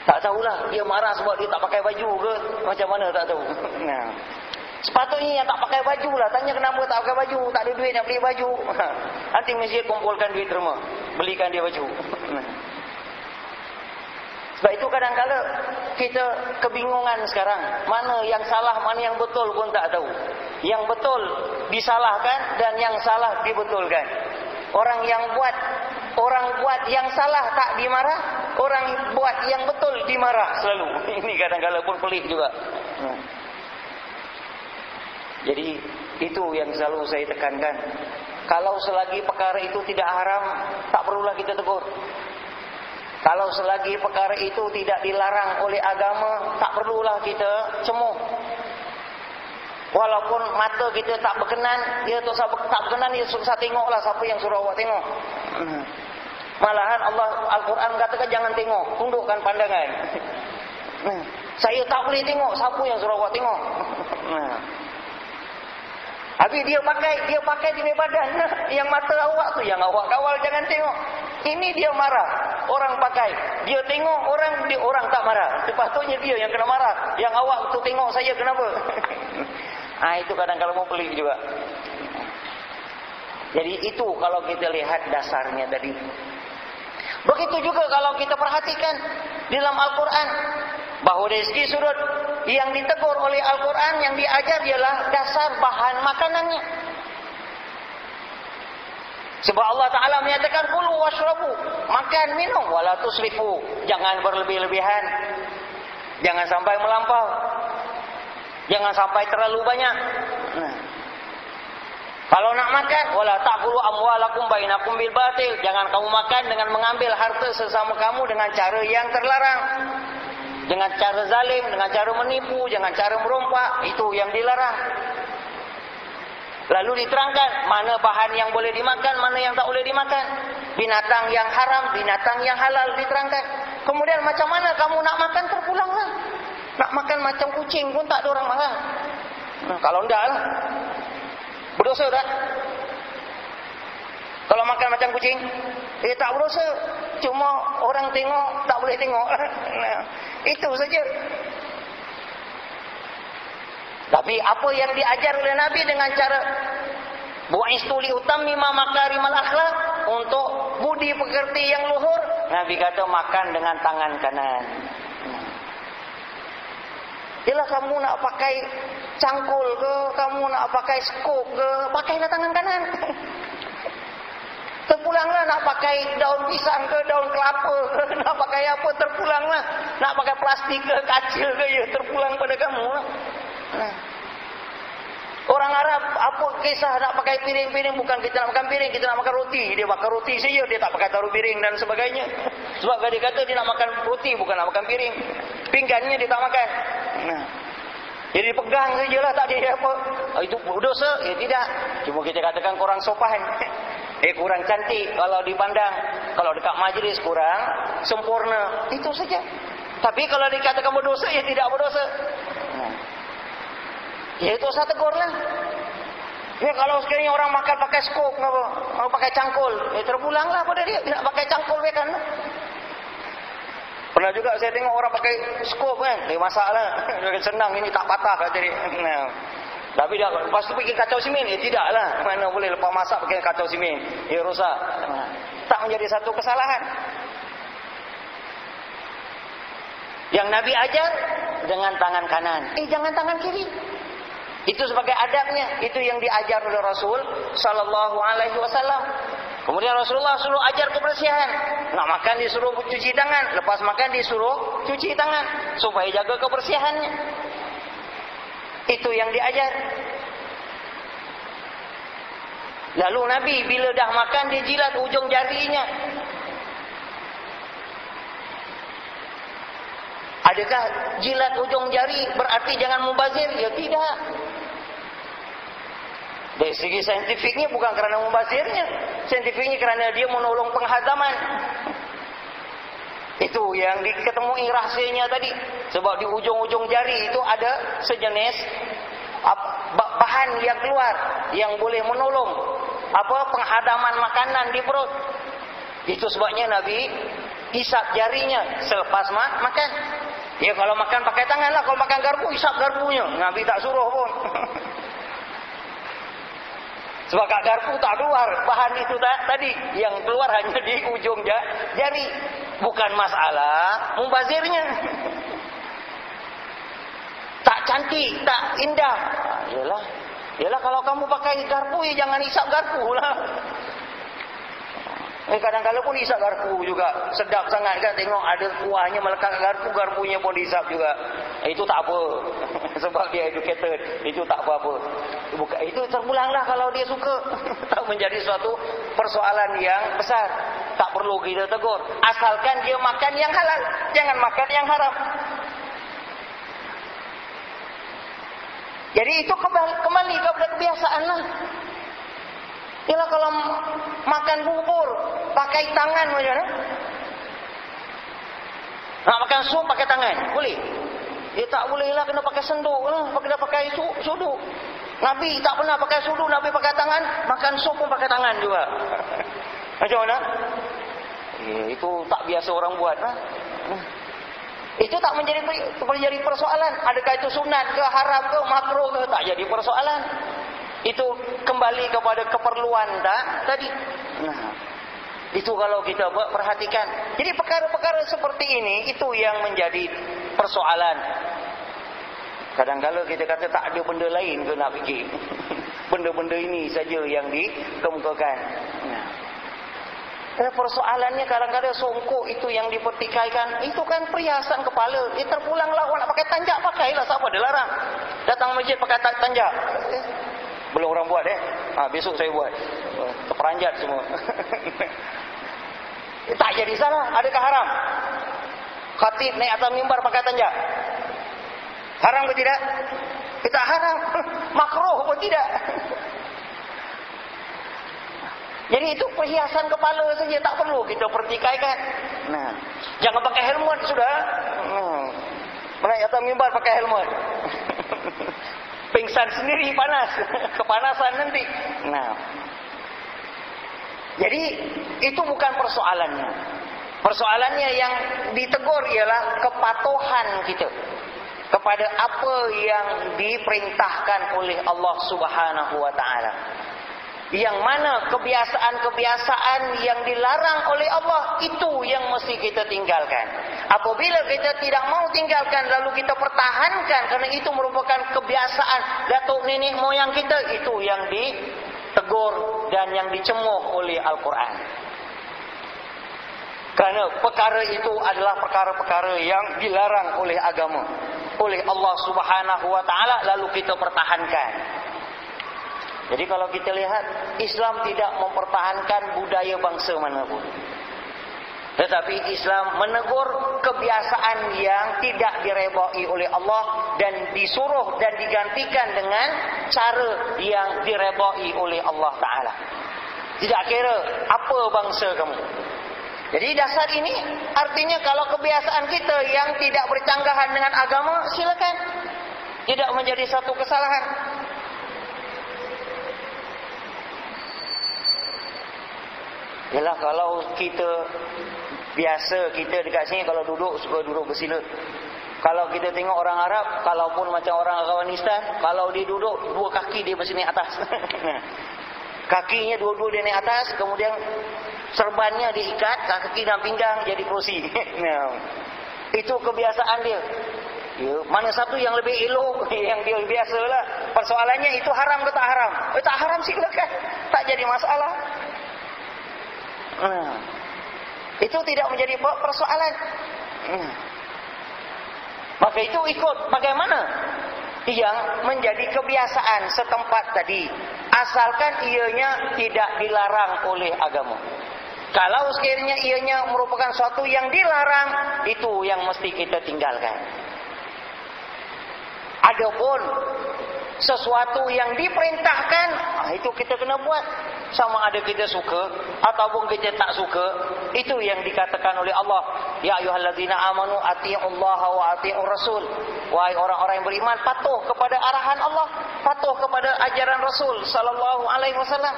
Tak tahulah dia marah sebab dia tak pakai baju ke macam mana, tak tahu. Sepatutnya yang tak pakai baju lah tanya kenapa tak pakai baju, tak ada duit nak beli baju. Nanti mesti kumpulkan duit rumah, belikan dia baju. Sebab itu kadang-kadang kita kebingungan sekarang, mana yang salah, mana yang betul pun tak tahu. Yang betul disalahkan dan yang salah dibetulkan. Orang buat yang salah tak dimarah, orang buat yang betul dimarah selalu. Ini kadang-kadang pun pelik juga. Jadi itu yang selalu saya tekankan. Kalau selagi perkara itu tidak haram, tak perlulah kita tegur. Kalau selagi perkara itu tidak dilarang oleh agama, tak perlulah kita cemuh. Walaupun mata kita tak berkenan, dia tak berkenan, dia susah tengoklah siapa yang suruh awak tengok. Malahan Allah Al-Quran katakan jangan tengok, tundukkan pandangan. Saya tak boleh tengok, siapa yang suruh awak tengok? Habis dia pakai di badan. Yang mata awak tu yang awak kawal jangan tengok. Ini dia marah. Orang pakai, dia tengok orang tak marah. Sepatutnya dia yang kena marah. Yang awak tu tengok saya kenapa? Itu kadang-kadang mau pelik juga. Jadi itu kalau kita lihat dasarnya tadi. Begitu juga kalau kita perhatikan di dalam Al-Quran, bahawa dari segi sudut yang ditegur oleh Al-Quran, yang diajar ialah dasar bahan makanannya. Sebab Allah Ta'ala menyatakan kulu washrabu, makan minum wala tusrifu, jangan berlebih-lebihan, jangan sampai melampau, jangan sampai terlalu banyak. Kalau nak makan, wala ta'kulu amwalakum bainakum bil batil, jangan kamu makan dengan mengambil harta sesama kamu dengan cara yang terlarang, dengan cara zalim, dengan cara menipu, dengan cara merompak. Itu yang dilarang. Lalu diterangkan mana bahan yang boleh dimakan, mana yang tak boleh dimakan. Binatang yang haram, binatang yang halal diterangkan. Kemudian macam mana kamu nak makan, terpulanglah. Nak makan macam kucing pun tak ada orang marah. Kalau enggak lah, berdosa tak? Kalau makan macam kucing, tak berdosa. Cuma orang tengok, tak boleh tengok. Itu saja. Tapi apa yang diajar oleh Nabi dengan cara bu'istu li utammima makarimal akhlak, untuk budi pekerti yang luhur, Nabi kata makan dengan tangan kanan. Yalah, kamu nak pakai cangkul ke, kamu nak pakai skop ke, pakailah tangan kanan. Terpulanglah. Nak pakai daun pisang ke, daun kelapa ke, nak pakai apa, terpulanglah. Nak pakai plastik ke, kaca ke, ya terpulang pada kamu lah. Orang Arab apa kisah nak pakai piring-piring? Bukan kita nak makan piring, kita nak makan roti. Dia makan roti saja, dia tak pakai taruh piring dan sebagainya. Sebab dia kata dia nak makan roti, bukan nak makan piring. Pinggannya dia tak makan. Jadi pegang sajalah, tak ada apa. Itu dosa? Ya tidak. Cuma kita katakan kurang sopan. Kurang cantik kalau dipandang. Kalau dekat majlis kurang sempurna. Itu saja. Tapi kalau dikatakan berdosa, ya tidak berdosa. Ya itu saya tegur lah. Ya kalau sekiranya orang makan pakai skop, mau pakai cangkul, ya terpulanglah pada dia. Tidak pakai cangkul kan. Pernah juga saya tengok orang pakai skop kan, dia masak lah. Senang ini tak patah kata dia. Tapi dia lepas tu bikin kacau simen, ya tidak lah. Mana boleh lepas masak bikin kacau simen, ya rosak. Tak menjadi satu kesalahan. Yang Nabi ajar dengan tangan kanan, jangan tangan kiri. Itu sebagai adabnya. Itu yang diajar oleh Rasul Sallallahu Alaihi Wasallam. Kemudian Rasulullah suruh ajar kebersihan. Nak makan disuruh cuci tangan, lepas makan disuruh cuci tangan, supaya jaga kebersihannya. Itu yang diajar. Lalu Nabi bila dah makan, dia jilat ujung jarinya. Adakah jilat ujung jari berarti jangan mubazir? Ya tidak. Dari segi saintifiknya bukan kerana mubazirnya. Saintifiknya kerana dia menolong penghadaman. Itu yang diketemui rahsianya tadi. Sebab di ujung-ujung jari itu ada sejenis bahan yang keluar, yang boleh menolong penghadaman makanan di perut. Itu sebabnya Nabi isap jarinya selepas makan. Ya kalau makan pakai tangan lah, kalau makan garpu isap garpunya. Nabi tak suruh pun. Sebab kat garpu tak keluar bahan itu tadi, yang keluar hanya di ujung jari. Bukan masalah mubazirnya. Tak cantik, tak indah. Yalah kalau kamu pakai garpu, ya jangan isap garpu lah. Kadang-kadang pun isap garpu juga. Sedap sangat kan tengok ada kuahnya melekat garpu, garpunya pun diisap juga. Itu tak apa. Sebab dia educated. Itu tak apa-apa. Itu terpulanglah kalau dia suka. Tak menjadi suatu persoalan yang besar. Tak perlu kita tegur. Asalkan dia makan yang halal. Jangan makan yang haram. Jadi itu kembali kepada kebiasaan lah. Ialah kalau makan bubur pakai tangan macam mana? Nak makan sup pakai tangan, boleh? Ya tak boleh lah, kena pakai senduk lah, kena pakai suduk. Nabi tak pernah pakai suduk, Nabi pakai tangan, makan sup pun pakai tangan juga. Macam mana? Itu tak biasa orang buat lah. Itu tak menjadi persoalan. Adakah itu sunat ke, haram ke, makruh ke, tak jadi persoalan. Itu kembali kepada keperluan tadi. Nah, itu kalau kita perhatikan. Jadi perkara-perkara seperti ini itu yang menjadi persoalan. Kadang-kadang kita kata tak ada benda lain ke nak fikir. Benda-benda ini saja yang dikemukakan. Nah, persoalannya kadang-kadang songkok itu yang dipertikaikan. Itu kan perhiasan kepala. Terpulanglah orang nak pakai tanjak, pakailah. Siapa ada larang? Datang masjid pakai tanjak. Belum orang buat besok saya buat. Terperanjat semua. Tak jadi salah. Adakah haram? Khatib naik atas mimbar pakai tanjak. Haram ke tidak? Tak haram. Makruh pun tidak. Jadi itu perhiasan kepala saja, tak perlu kita pertikaikan. Nah, jangan pakai helmet sudah. Naik atas mimbar pakai helmet. Pingsan sendiri, panas. Kepanasan nanti. Nah, jadi itu bukan persoalannya. Persoalannya yang ditegur ialah kepatuhan kita kepada apa yang diperintahkan oleh Allah Subhanahu wa taala. Yang mana kebiasaan-kebiasaan yang dilarang oleh Allah, itu yang mesti kita tinggalkan. Apabila kita tidak mau tinggalkan lalu kita pertahankan kerana itu merupakan kebiasaan datuk nenek moyang kita, itu yang ditegur dan yang dicemuh oleh Al-Quran. Kerana perkara itu adalah perkara-perkara yang dilarang oleh agama, oleh Allah Subhanahu wa taala, lalu kita pertahankan. Jadi kalau kita lihat, Islam tidak mempertahankan budaya bangsa manapun. Tetapi Islam menegur kebiasaan yang tidak diredai oleh Allah dan disuruh dan digantikan dengan cara yang diredai oleh Allah Ta'ala. Tidak kira apa bangsa kamu. Jadi dasar ini artinya kalau kebiasaan kita yang tidak bercanggahan dengan agama, silakan. Tidak menjadi satu kesalahan. Yalah, kalau kita biasa, kita dekat sini kalau duduk suka duduk bersila. Kalau kita tengok orang Arab, kalaupun macam orang Afghanistan, kalau dia duduk dua kaki dia mesti naik atas. Kakinya dua-dua dia naik atas, kemudian serbannya diikat kaki dan pinggang jadi kerusi. Itu kebiasaan dia. Mana satu yang lebih elok, yang dia biasalah. Persoalannya itu haram ke tak haram? Tak haram silakan, tak jadi masalah. Itu tidak menjadi persoalan. Maka itu ikut bagaimana yang menjadi kebiasaan setempat tadi, asalkan ianya tidak dilarang oleh agama. Kalau sekiranya ianya merupakan suatu yang dilarang, itu yang mesti kita tinggalkan. Adapun sesuatu yang diperintahkan, itu kita kena buat. Sama ada kita suka ataupun kita tak suka, itu yang dikatakan oleh Allah. Ya ayyuhallazina amanu atii'ullaha wa atii'ur rasul. Wahai orang-orang yang beriman, patuh kepada arahan Allah, patuh kepada ajaran Rasul sallallahu alaihi wasallam.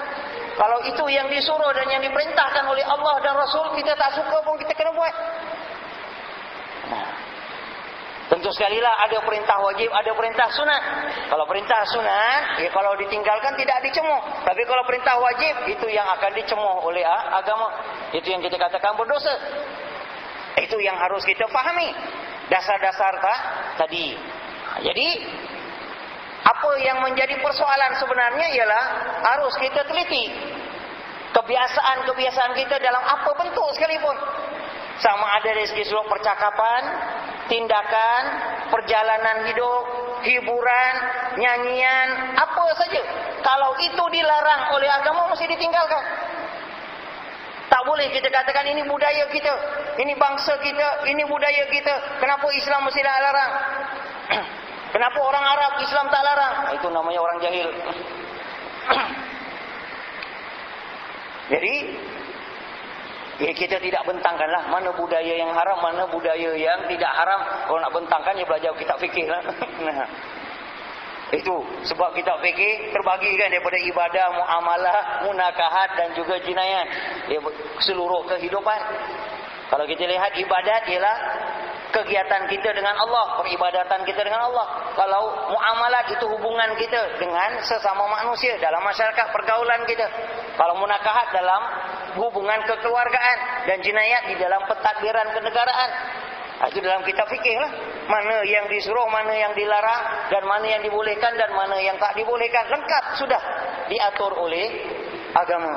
Kalau itu yang disuruh dan yang diperintahkan oleh Allah dan Rasul, kita tak suka pun kita kena buat. Tentu sekali lah ada perintah wajib, ada perintah sunat. Kalau perintah sunat, kalau ditinggalkan tidak dicemuh. Tapi kalau perintah wajib, itu yang akan dicemuh oleh agama. Itu yang kita katakan berdosa. Itu yang harus kita fahami. Dasar-dasar tadi. Jadi, apa yang menjadi persoalan sebenarnya ialah harus kita teliti. kebiasaan-kebiasaan kita dalam apa bentuk sekalipun. Sama ada dari segi seluruh percakapan, tindakan, perjalanan hidup, hiburan, nyanyian, apa saja. Kalau itu dilarang oleh agama, mesti ditinggalkan. Tak boleh kita katakan ini budaya kita, ini bangsa kita, ini budaya kita. Kenapa Islam mesti dah larang? Kenapa orang Arab Islam tak larang? Itu namanya orang jahil. Jadi kita tidak bentangkanlah mana budaya yang haram, mana budaya yang tidak haram. Kalau nak bentangkan, ya belajar kitab fikih lah. Nah, itu sebab kitab fikih terbagi kan daripada ibadah, muamalah, munakahat dan juga jinayat. Seluruh kehidupan. Kalau kita lihat ibadat ialah kegiatan kita dengan Allah, peribadatan kita dengan Allah. Kalau muamalat itu hubungan kita dengan sesama manusia dalam masyarakat, pergaulan kita. Kalau munakahat dalam hubungan kekeluargaan, dan jinayat di dalam pentadbiran kenegaraan. Itu dalam kitab fikih lah. Mana yang disuruh, mana yang dilarang, dan mana yang dibolehkan dan mana yang tak dibolehkan. Lengkap sudah diatur oleh agama.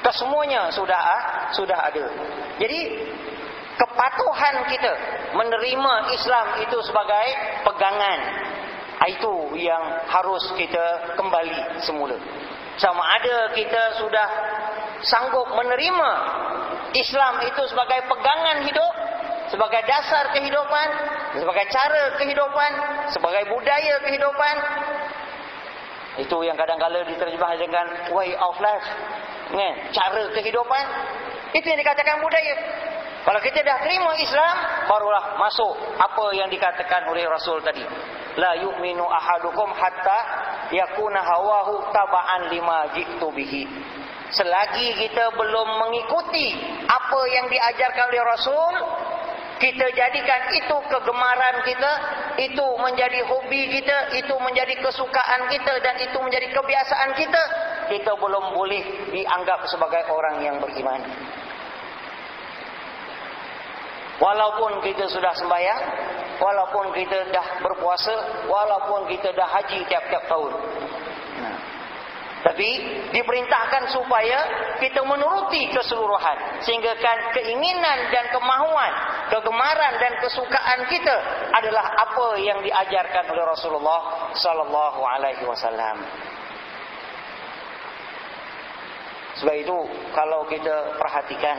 Kesemuanya sudah ada. Jadi kepatuhan kita menerima Islam itu sebagai pegangan, itu yang harus kita kembali semula. Sama ada kita sudah sanggup menerima Islam itu sebagai pegangan hidup, sebagai dasar kehidupan, sebagai cara kehidupan, sebagai budaya kehidupan. Itu yang kadang-kadang diterjemah dengan way of life, cara kehidupan. Itu yang dikatakan budaya. Kalau kita dah terima Islam, barulah masuk apa yang dikatakan oleh Rasul tadi. La yu'minu ahadukum hatta yakuna hawahu taba'an lima ji'tu bihi. Selagi kita belum mengikuti apa yang diajarkan oleh Rasul, kita jadikan itu kegemaran kita, itu menjadi hobi kita, itu menjadi kesukaan kita, dan itu menjadi kebiasaan kita, kita belum boleh dianggap sebagai orang yang beriman. Walaupun kita sudah sembahyang, walaupun kita dah berpuasa, walaupun kita dah haji tiap-tiap tahun. Tapi diperintahkan supaya kita menuruti keseluruhan, sehingga kan keinginan dan kemahuan, kegemaran dan kesukaan kita adalah apa yang diajarkan oleh Rasulullah sallallahu alaihi wasallam. Sebab itu kalau kita perhatikan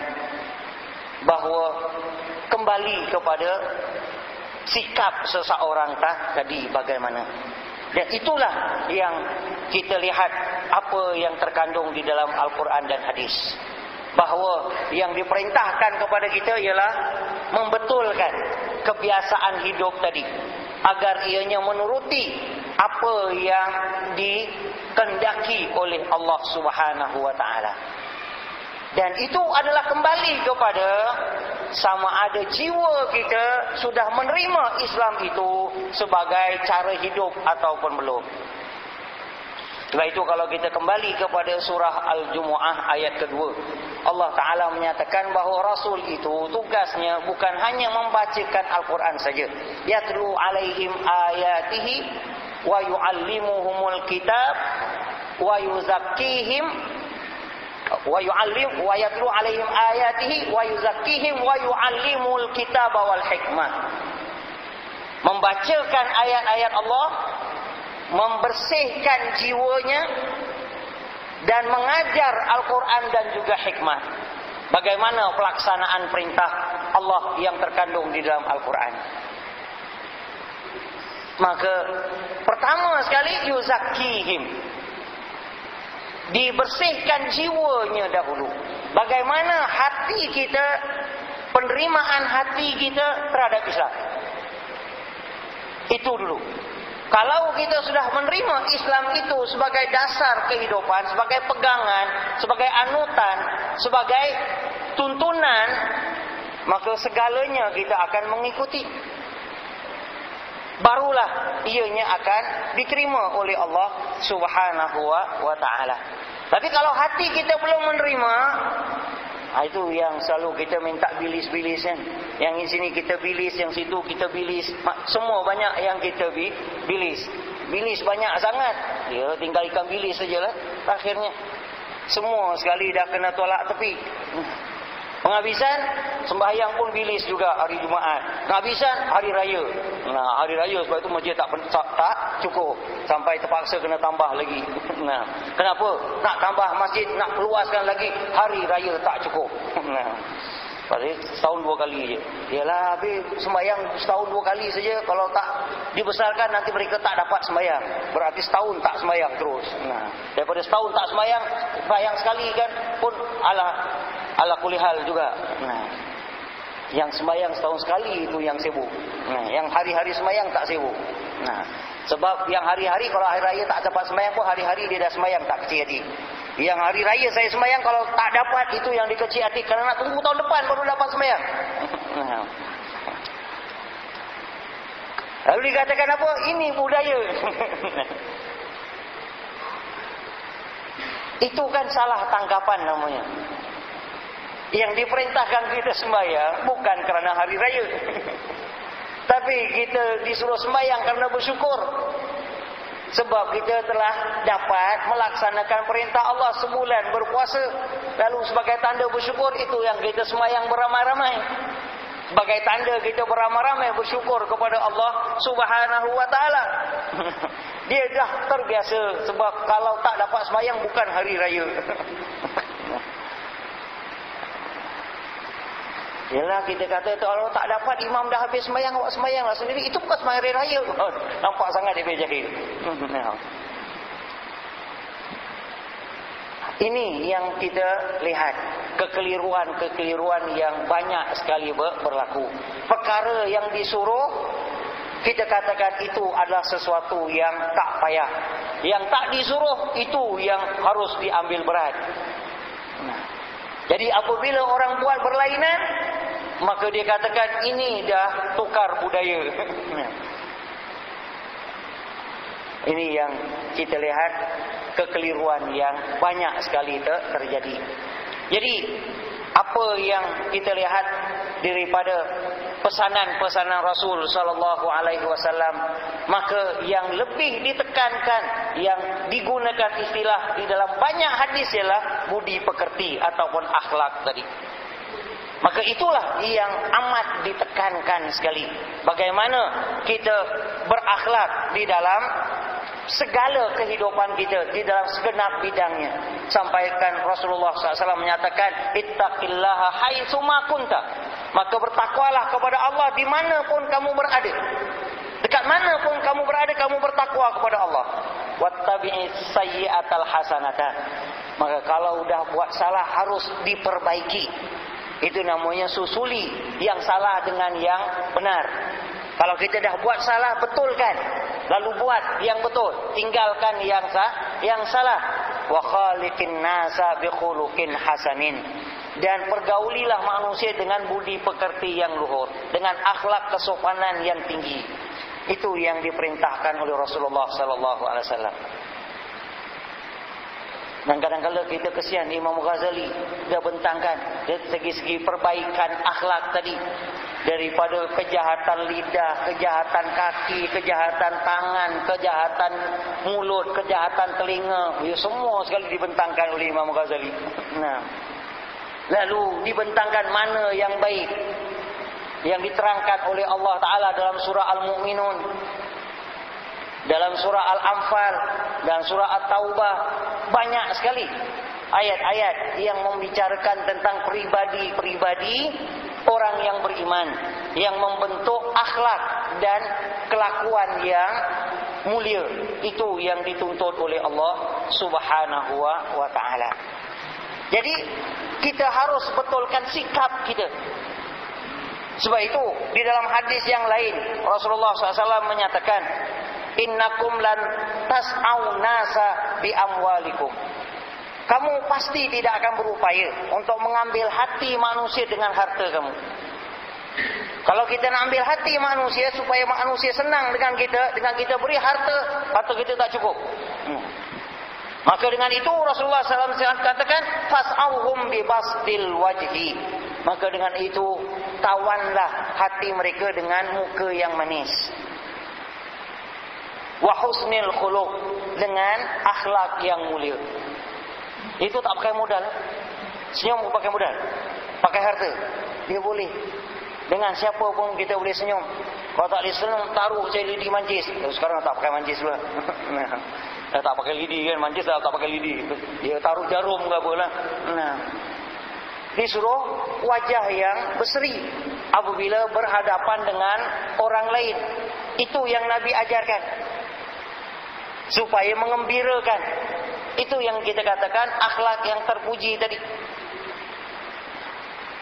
bahawa kembali kepada sikap seseorang tadi bagaimana. Dan itulah yang kita lihat apa yang terkandung di dalam Al-Quran dan hadis. Bahawa yang diperintahkan kepada kita ialah membetulkan kebiasaan hidup tadi, agar ianya menuruti apa yang dikehendaki oleh Allah Subhanahu wa taala. Dan itu adalah kembali kepada sama ada jiwa kita sudah menerima Islam itu sebagai cara hidup ataupun belum. Sebab itu kalau kita kembali kepada surah Al-Jumu'ah ayat kedua, Allah Ta'ala menyatakan bahawa Rasul itu tugasnya bukan hanya membacakan Al-Quran saja. Yatlu alaihim ayatihi wa yu'allimuhumul kitab wa yuzakkihim wa yatlu alaihim ayatihi wa yuzakkihim wa yu'allimul kitaba wal hikmah. Membacakan ayat-ayat Allah, membersihkan jiwanya, dan mengajar Al-Quran dan juga hikmah. Bagaimana pelaksanaan perintah Allah yang terkandung di dalam Al-Quran. Maka pertama sekali yuzakkihim, dibersihkan jiwanya dahulu. Bagaimana hati kita, penerimaan hati kita terhadap Islam, itu dulu. Kalau kita sudah menerima Islam itu sebagai dasar kehidupan, sebagai pegangan, sebagai anutan, sebagai tuntunan, maka segalanya kita akan mengikuti. Barulah ianya akan diterima oleh Allah Subhanahu wa ta'ala. Tapi kalau hati kita belum menerima, itu yang selalu kita minta bilis-bilis kan. Yang di sini kita bilis, yang situ kita bilis. Semua banyak yang kita bilis. Bilis banyak sangat. Dia tinggal ikan bilis sajalah akhirnya. Semua sekali dah kena tolak tepi. Penghabisan sembahyang pun bilis juga hari Jumaat. Penghabisan hari raya. Nah, hari raya sebab itu masjid tak cukup. Sampai terpaksa kena tambah lagi. Nah, kenapa? Nak tambah masjid, nak perluaskan lagi, hari raya tak cukup. Nah, padahal setahun 2 kali je. Yalah, habis sembahyang setahun 2 kali saja. Kalau tak dibesarkan nanti mereka tak dapat sembahyang. Berarti setahun tak sembahyang terus. Nah, daripada setahun tak sembahyang sekali kan pun ala kulihal juga. Nah, yang sembahyang setahun sekali itu yang sibuk. Nah, yang hari-hari sembahyang tak sibuk. Nah, sebab yang hari-hari kalau hari raya tak dapat sembahyang pun hari-hari dia dah sembahyang tak kecil hati. Yang hari raya saya sembahyang kalau tak dapat itu yang dikecil hati kerana nak tunggu tahun depan baru dapat sembahyang. Nah. Lalu dikatakan apa? Ini budaya. Itu kan salah tangkapan namanya. Yang diperintahkan kita sembahyang bukan kerana hari raya. Tapi kita disuruh sembahyang kerana bersyukur. Sebab kita telah dapat melaksanakan perintah Allah sebulan berpuasa. Lalu sebagai tanda bersyukur itu yang kita sembahyang beramai-ramai. Sebagai tanda kita beramai-ramai bersyukur kepada Allah Subhanahu wa ta'ala. Dia dah terbiasa. Sebab kalau tak dapat sembahyang bukan hari raya. Yalah, kita kata kalau tak dapat imam dah habis sembahyang, awak sembahyanglah sendiri. Itu bukan sembahyang hari raya. Nampak sangat dia berjahil. Ini yang kita lihat, kekeliruan-kekeliruan yang banyak sekali berlaku. Perkara yang disuruh kita katakan itu adalah sesuatu yang tak payah. Yang tak disuruh itu yang harus diambil berat. Jadi apabila orang buat berlainan, maka dia katakan ini dah tukar budaya. Ini yang kita lihat, kekeliruan yang banyak sekali terjadi. Jadi apa yang kita lihat daripada pesanan-pesanan Rasul sallallahu alaihi wasallam, maka yang lebih ditekankan, yang digunakan istilah di dalam banyak hadis ialah budi pekerti ataupun akhlak tadi. Maka itulah yang amat ditekankan sekali. Bagaimana kita berakhlak di dalam segala kehidupan kita, di dalam segenap bidangnya. Sampaikan Rasulullah SAW menyatakan, ittaqillaha haitsu ma kunta. Maka bertakwalah kepada Allah di mana pun kamu berada. Dekat mana pun kamu berada, kamu bertakwa kepada Allah. Wattabi'is sayyi'atal hasanata. Maka kalau dah buat salah harus diperbaiki. Itu namanya susuli yang salah dengan yang benar. Kalau kita dah buat salah, betulkan. Lalu buat yang betul, tinggalkan yang salah. Wa khaliqin nasa bi khuluqin hasanin. Dan pergaulilah manusia dengan budi pekerti yang luhur, dengan akhlak kesopanan yang tinggi. Itu yang diperintahkan oleh Rasulullah sallallahu alaihi wasallam. Dan kadang-kadang kita kesian Imam Ghazali dia bentangkan dari segi perbaikan akhlak tadi, daripada kejahatan lidah, kejahatan kaki, kejahatan tangan, kejahatan mulut, kejahatan telinga, ya semua sekali dibentangkan oleh Imam Ghazali. Nah, lalu dibentangkan mana yang baik, yang diterangkan oleh Allah Ta'ala dalam surah Al-Mu'minun, dalam surah Al-Anfal dan surah At-Taubah. Banyak sekali ayat-ayat yang membicarakan tentang pribadi-pribadi orang yang beriman, yang membentuk akhlak dan kelakuan yang mulia. Itu yang dituntut oleh Allah Subhanahu wa ta'ala. Jadi kita harus betulkan sikap kita. Sebab itu di dalam hadis yang lain Rasulullah SAW menyatakan, innakum lan tas'au nasa bi amwalikum. Kamu pasti tidak akan berupaya untuk mengambil hati manusia dengan harta kamu. Kalau kita nak ambil hati manusia supaya manusia senang dengan kita beri harta kita tak cukup. Maka dengan itu Rasulullah SAW katakan, fas'auhum bi basdil wajhi. Maka dengan itu tawanlah hati mereka dengan muka yang manis. Wa husnil khuluq, dengan akhlak yang mulia. Itu tak pakai modal. Senyum pakai modal, pakai harta. Dia boleh. Dengan siapa pun kita boleh senyum. Kalau tak boleh senyum, taruh je lidi manjis. Sekarang tak pakai manjis pula. Tak pakai lidi kan, manjis tak pakai lidi. Dia taruh jarum ke apalah. Disuruh wajah yang berseri apabila berhadapan dengan orang lain. Itu yang Nabi ajarkan, supaya mengembirakan. Itu yang kita katakan akhlak yang terpuji tadi.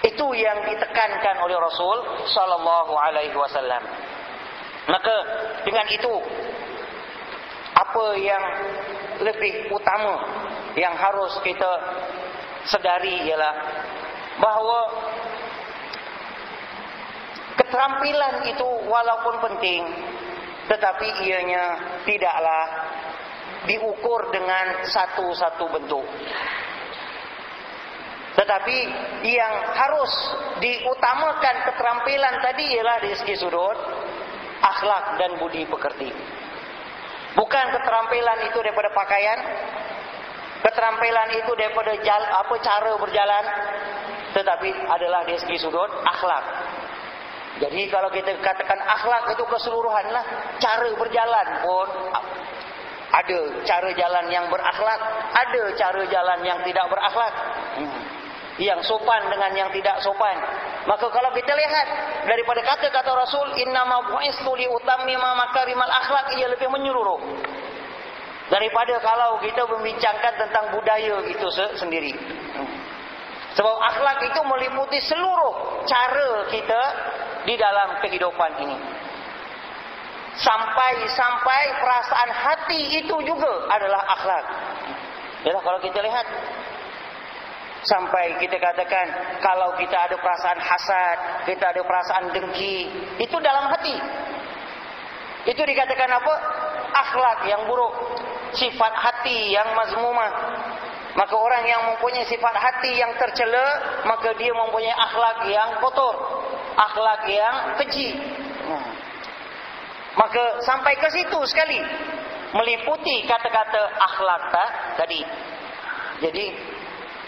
Itu yang ditekankan oleh Rasul sallallahu alaihi wasallam. Maka dengan itu, apa yang lebih utama yang harus kita sedari ialah bahawa keterampilan itu walaupun penting, tetapi ianya tidaklah diukur dengan satu-satu bentuk. Tetapi yang harus diutamakan keterampilan tadi ialah dari segi sudut akhlak dan budi pekerti. Bukan keterampilan itu daripada pakaian, keterampilan itu daripada cara berjalan, tetapi adalah dari segi sudut akhlak. Jadi kalau kita katakan akhlak itu keseluruhan lah. Cara berjalan pun ada cara jalan yang berakhlak, ada cara jalan yang tidak berakhlak. Yang sopan dengan yang tidak sopan. Maka kalau kita lihat daripada kata-kata Rasul, innama bu'istu li utammima makarimal akhlak, ia lebih menyeluruh daripada kalau kita membincangkan tentang budaya itu sendiri. Sebab akhlak itu meliputi seluruh cara kita di dalam kehidupan ini. Sampai perasaan hati itu juga adalah akhlak. Yalah, kalau kita lihat, sampai kita katakan kalau kita ada perasaan hasad, kita ada perasaan dengki, itu dalam hati. Itu dikatakan apa? Akhlak yang buruk, sifat hati yang mazmumah. Maka orang yang mempunyai sifat hati yang tercela, maka dia mempunyai akhlak yang kotor, akhlak yang keji. Maka sampai ke situ sekali meliputi kata-kata akhlak tadi. Jadi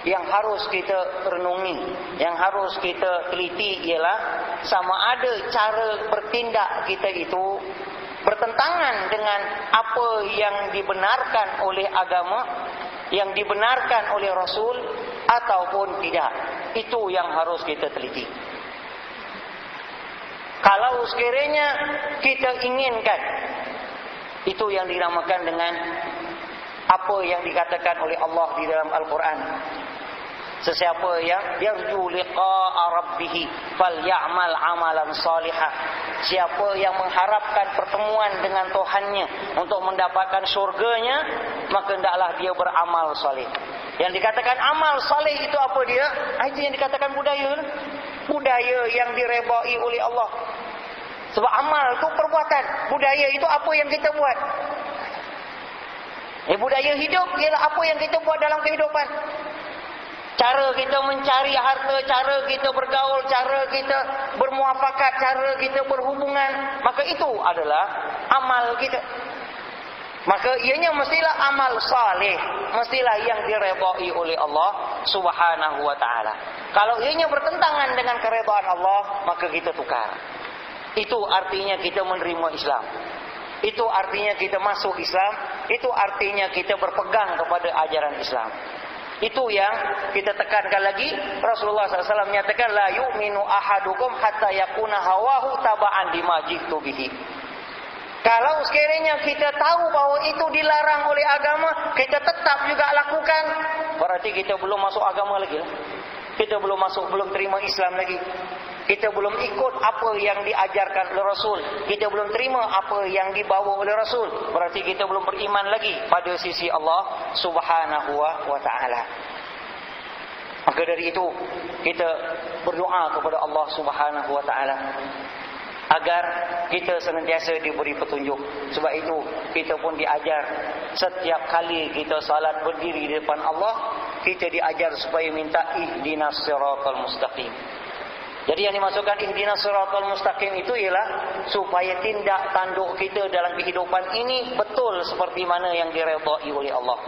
yang harus kita renungi, yang harus kita teliti ialah sama ada cara bertindak kita itu bertentangan dengan apa yang dibenarkan oleh agama, yang dibenarkan oleh Rasul ataupun tidak. Itu yang harus kita teliti. Kalau sekiranya kita inginkan, itu yang dinamakan dengan apa yang dikatakan oleh Allah di dalam Al-Quran. Sesiapa yang yarju liqa'a rabbih falyamal amalan salihah. Siapa yang mengharapkan pertemuan dengan Tuhannya untuk mendapatkan syurganya, maka hendaklah dia beramal saleh. Yang dikatakan amal saleh itu apa dia? Itu yang dikatakan budaya. Budaya yang diredai oleh Allah. Sebab amal itu perbuatan, budaya itu apa yang kita buat. Budaya hidup ialah apa yang kita buat dalam kehidupan. Cara kita mencari harta, cara kita bergaul, cara kita bermuafakat, cara kita berhubungan, maka itu adalah amal kita. Maka ianya mestilah amal saleh, mestilah yang diredai oleh Allah Subhanahu wa taala. Kalau ianya bertentangan dengan keredaan Allah, maka kita tukar. Itu artinya kita menerima Islam. Itu artinya kita masuk Islam. Itu artinya kita berpegang kepada ajaran Islam. Itu yang kita tekankan lagi. Rasulullah SAW menyatakan, la yu'minu ahadukum hatta yakuna hawahu taba'an lima ji'tu bihi. Kalau sekiranya kita tahu bahawa itu dilarang oleh agama, kita tetap juga lakukan, berarti kita belum masuk agama lagi. Kita belum terima Islam lagi. Kita belum ikut apa yang diajarkan oleh Rasul. Kita belum terima apa yang dibawa oleh Rasul. Berarti kita belum beriman lagi pada sisi Allah Subhanahu wa ta'ala. Maka dari itu, kita berdoa kepada Allah Subhanahu wa ta'ala agar kita senantiasa diberi petunjuk. Sebab itu kita pun diajar setiap kali kita salat berdiri di depan Allah, kita diajar supaya minta ihdinas siratal mustaqim. Jadi yang dimasukkan ihdinas siratal mustaqim itu ialah supaya tindak tanduk kita dalam kehidupan ini betul seperti mana yang diredai oleh Allah.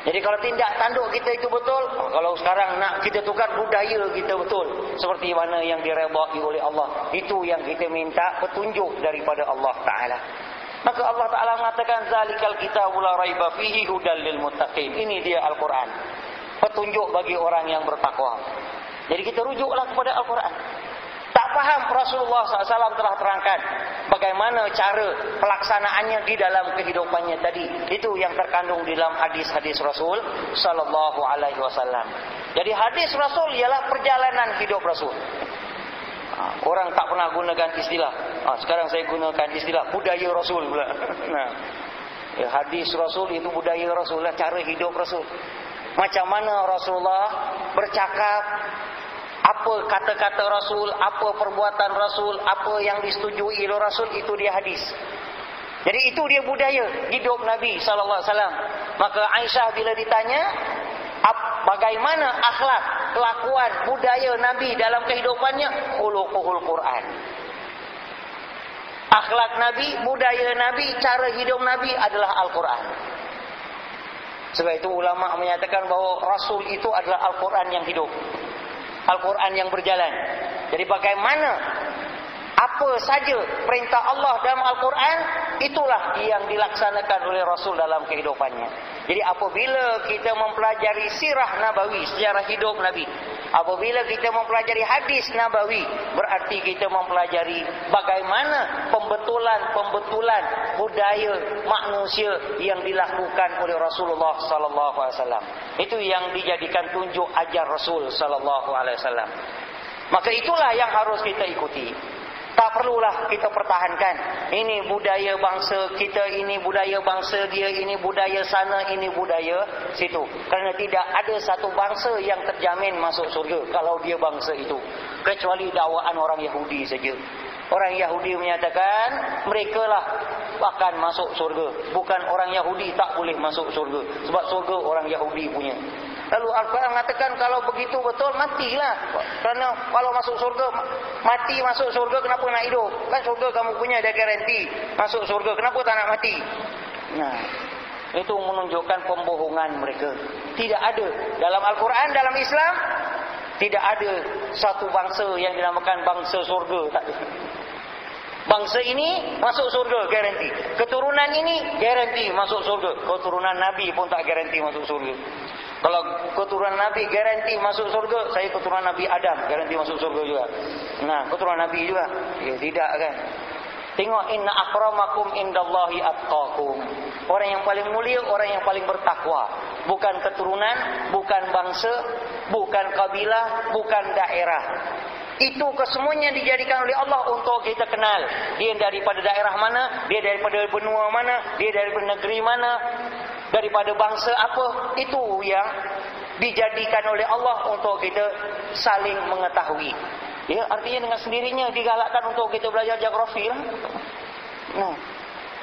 Jadi kalau tindak tanduk kita itu betul, kalau sekarang nak kita tukar budaya kita betul, seperti mana yang diredai oleh Allah, itu yang kita minta petunjuk daripada Allah Ta'ala. Maka Allah Ta'ala mengatakan zalikal kitabul la raiba fihi hudal lil muttaqin. Ini dia Al-Quran, petunjuk bagi orang yang bertakwa. Jadi kita rujuklah kepada Al-Quran. Tak faham, Rasulullah SAW telah terangkan bagaimana cara pelaksanaannya di dalam kehidupannya tadi. Itu yang terkandung di dalam hadis-hadis Rasul sallallahu alaihi wasallam. Jadi hadis Rasul ialah perjalanan hidup Rasul. Orang tak pernah gunakan istilah. Sekarang saya gunakan istilah budaya Rasul pula. Hadis Rasul itu budaya Rasul lah, cara hidup Rasul. Macam mana Rasulullah bercakap, apa kata-kata Rasul, apa perbuatan Rasul, apa yang disetujui oleh Rasul, itu dia hadis. Jadi itu dia budaya hidup Nabi sallallahu alaihi wasallam. Maka Aisyah bila ditanya bagaimana akhlak, kelakuan, budaya Nabi dalam kehidupannya, khuluquhul Quran. Akhlak Nabi, budaya Nabi, cara hidup Nabi adalah Al-Quran. Sebab itu ulama menyatakan bahawa Rasul itu adalah Al-Quran yang hidup, Al-Quran yang berjalan. Jadi bagaimana apa saja perintah Allah dalam Al-Quran, itulah yang dilaksanakan oleh Rasul dalam kehidupannya. Jadi apabila kita mempelajari sirah Nabawi, sejarah hidup Nabi, apabila kita mempelajari hadis Nabawi, berarti kita mempelajari bagaimana pembetulan budaya manusia yang dilakukan oleh Rasulullah sallallahu alaihi wasallam. Itu yang dijadikan tunjuk ajar Rasul sallallahu alaihi wasallam. Maka itulah yang harus kita ikuti. Tak perlulah kita pertahankan ini budaya bangsa kita, ini budaya bangsa dia, ini budaya sana, ini budaya situ. Kerana tidak ada satu bangsa yang terjamin masuk surga kalau dia bangsa itu, kecuali dakwaan orang Yahudi saja. Orang Yahudi menyatakan mereka lah akan masuk surga, bukan orang Yahudi tak boleh masuk surga, sebab surga orang Yahudi punya. Lalu Al-Quran mengatakan kalau begitu betul, matilah. Kerana kalau masuk surga, mati masuk surga, kenapa nak hidup? Kan surga kamu punya, ada garanti masuk surga, kenapa tak nak mati? Nah, itu menunjukkan pembohongan mereka. Tidak ada dalam Al-Quran, dalam Islam, tidak ada satu bangsa yang dinamakan bangsa surga. Tak ada. Bangsa ini masuk surga, garanti. Keturunan ini garanti masuk surga. Keturunan Nabi pun tak garanti masuk surga. Kalau keturunan Nabi garanti masuk surga, saya keturunan Nabi Adam garanti masuk surga juga. Nah, keturunan Nabi juga. Ya, tidak kan. Tengok, inna akramakum indallahi atqakum. Orang yang paling mulia, orang yang paling bertakwa. Bukan keturunan, bukan bangsa, bukan kabilah, bukan daerah. Itu kesemuanya dijadikan oleh Allah untuk kita kenal. Dia daripada daerah mana, dia daripada benua mana, dia daripada negeri mana, daripada bangsa apa. Itu yang dijadikan oleh Allah untuk kita saling mengetahui. Ya, artinya dengan sendirinya digalakkan untuk kita belajar geografi lah. Nah,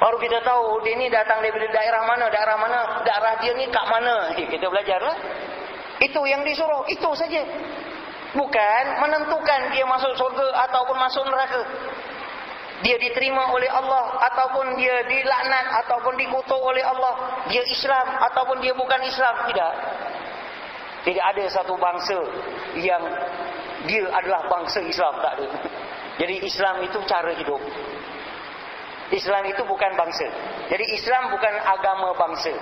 baru kita tahu dia ni datang dari daerah mana, daerah dia ni kat mana. Kita belajarlah. Itu yang disuruh, itu saja. Bukan menentukan dia masuk surga ataupun masuk neraka, dia diterima oleh Allah ataupun dia dilaknat ataupun dikutuk oleh Allah, dia Islam ataupun dia bukan Islam. Tidak ada satu bangsa yang dia adalah bangsa Islam, tak ada. Jadi Islam itu cara hidup. Islam itu bukan bangsa. Jadi Islam bukan agama bangsa.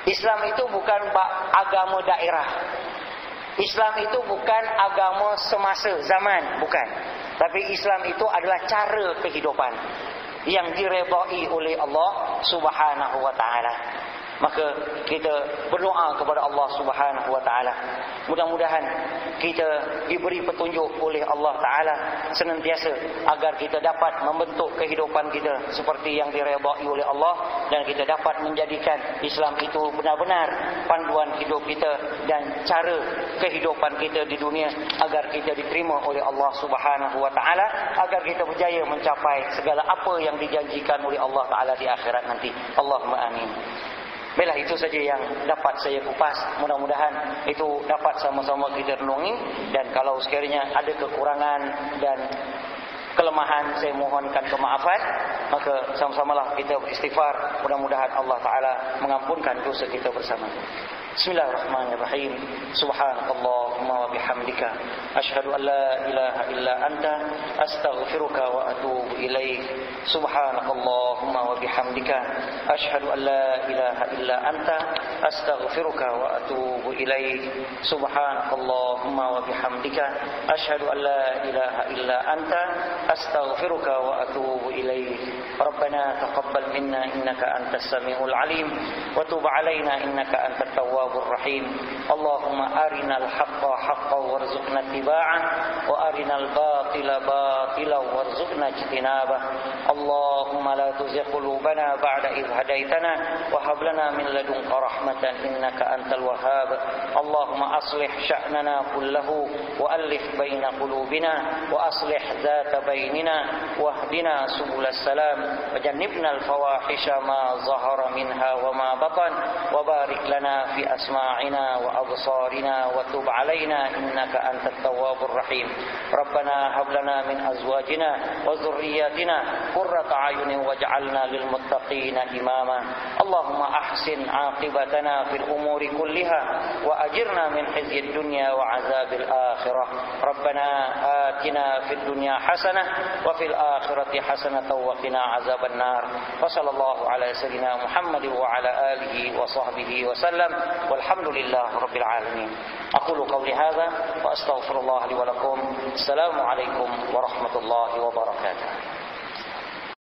Islam itu bukan agama daerah. Islam itu bukan agama semasa, zaman, bukan. Tapi Islam itu adalah cara kehidupan yang diredai oleh Allah Subhanahu wa taala. Maka kita berdoa kepada Allah Subhanahu wa taala, mudah-mudahan kita diberi petunjuk oleh Allah taala senantiasa agar kita dapat membentuk kehidupan kita seperti yang diredai oleh Allah, dan kita dapat menjadikan Islam itu benar-benar panduan hidup kita dan cara kehidupan kita di dunia, agar kita diterima oleh Allah Subhanahu wa taala, agar kita berjaya mencapai segala apa yang dijanjikan oleh Allah taala di akhirat nanti. Allahumma amin. Baiklah, itu saja yang dapat saya kupas. Mudah-mudahan itu dapat sama-sama kita renungi, dan kalau sekiranya ada kekurangan dan kelemahan, saya mohonkan kemaafan. maka sama-samalah kita beristighfar, mudah-mudahan Allah Ta'ala mengampunkan dosa kita bersama. Bismillahirrahmanirrahim. Subhanakallahumma wa bihamdika asyhadu an la ilaha illa anta astaghfiruka wa atubu ilaik. Subhanakallahumma wa bihamdika asyhadu an la ilaha illa anta astaghfiruka wa atubu ilaik. Subhanakallahumma wa bihamdika asyhadu an la ilaha illa anta astaghfiruka wa atubu ilaik. Rabbana taqabbal minna innaka antas samiul alim wa tub alaina innaka antat tawwabur rahim. Allahumma arinal haqqa haqqan warzuqna ittiba'ah wa arinal batila batilan warzuqna ijtinabah. Allahumma la tuzigh qulubana ba'da idh hadaitana wa hab lana min ladunka rahmatan innaka antal wahhab. Allahumma aslih sya'nana kullahu wa alif baina qulubina wa aslih dhata bainina wahdina subulas salam wa jannibna al fawahisha ma zahara minha wa ma batan wa barik lana fi asma'ina wa absarina wa tub alaina innaka antat tawwabur rahim. Rabbana hab lana min azwajina wa dhurriyyatina qurrata a'yunin waj'alna lil muttaqina imama. Allahumma ahsin 'aqibatana fil umuri kulliha wa ajirna min khizyid dunya wa 'adzabil akhirah. Rabbana atina fid dunya hasanah wa fil akhirati hasanah wa qina 'adzaban nar. Wa sallallahu ala sayyidina Muhammad wa ala alihi wa sahbihi wa sallam. Walhamdulillahi rabbil alamin. Aqulu qawli hadza wa astaghfirullah li wa lakum. Assalamu alaikum warahmatullahi wabarakatuh.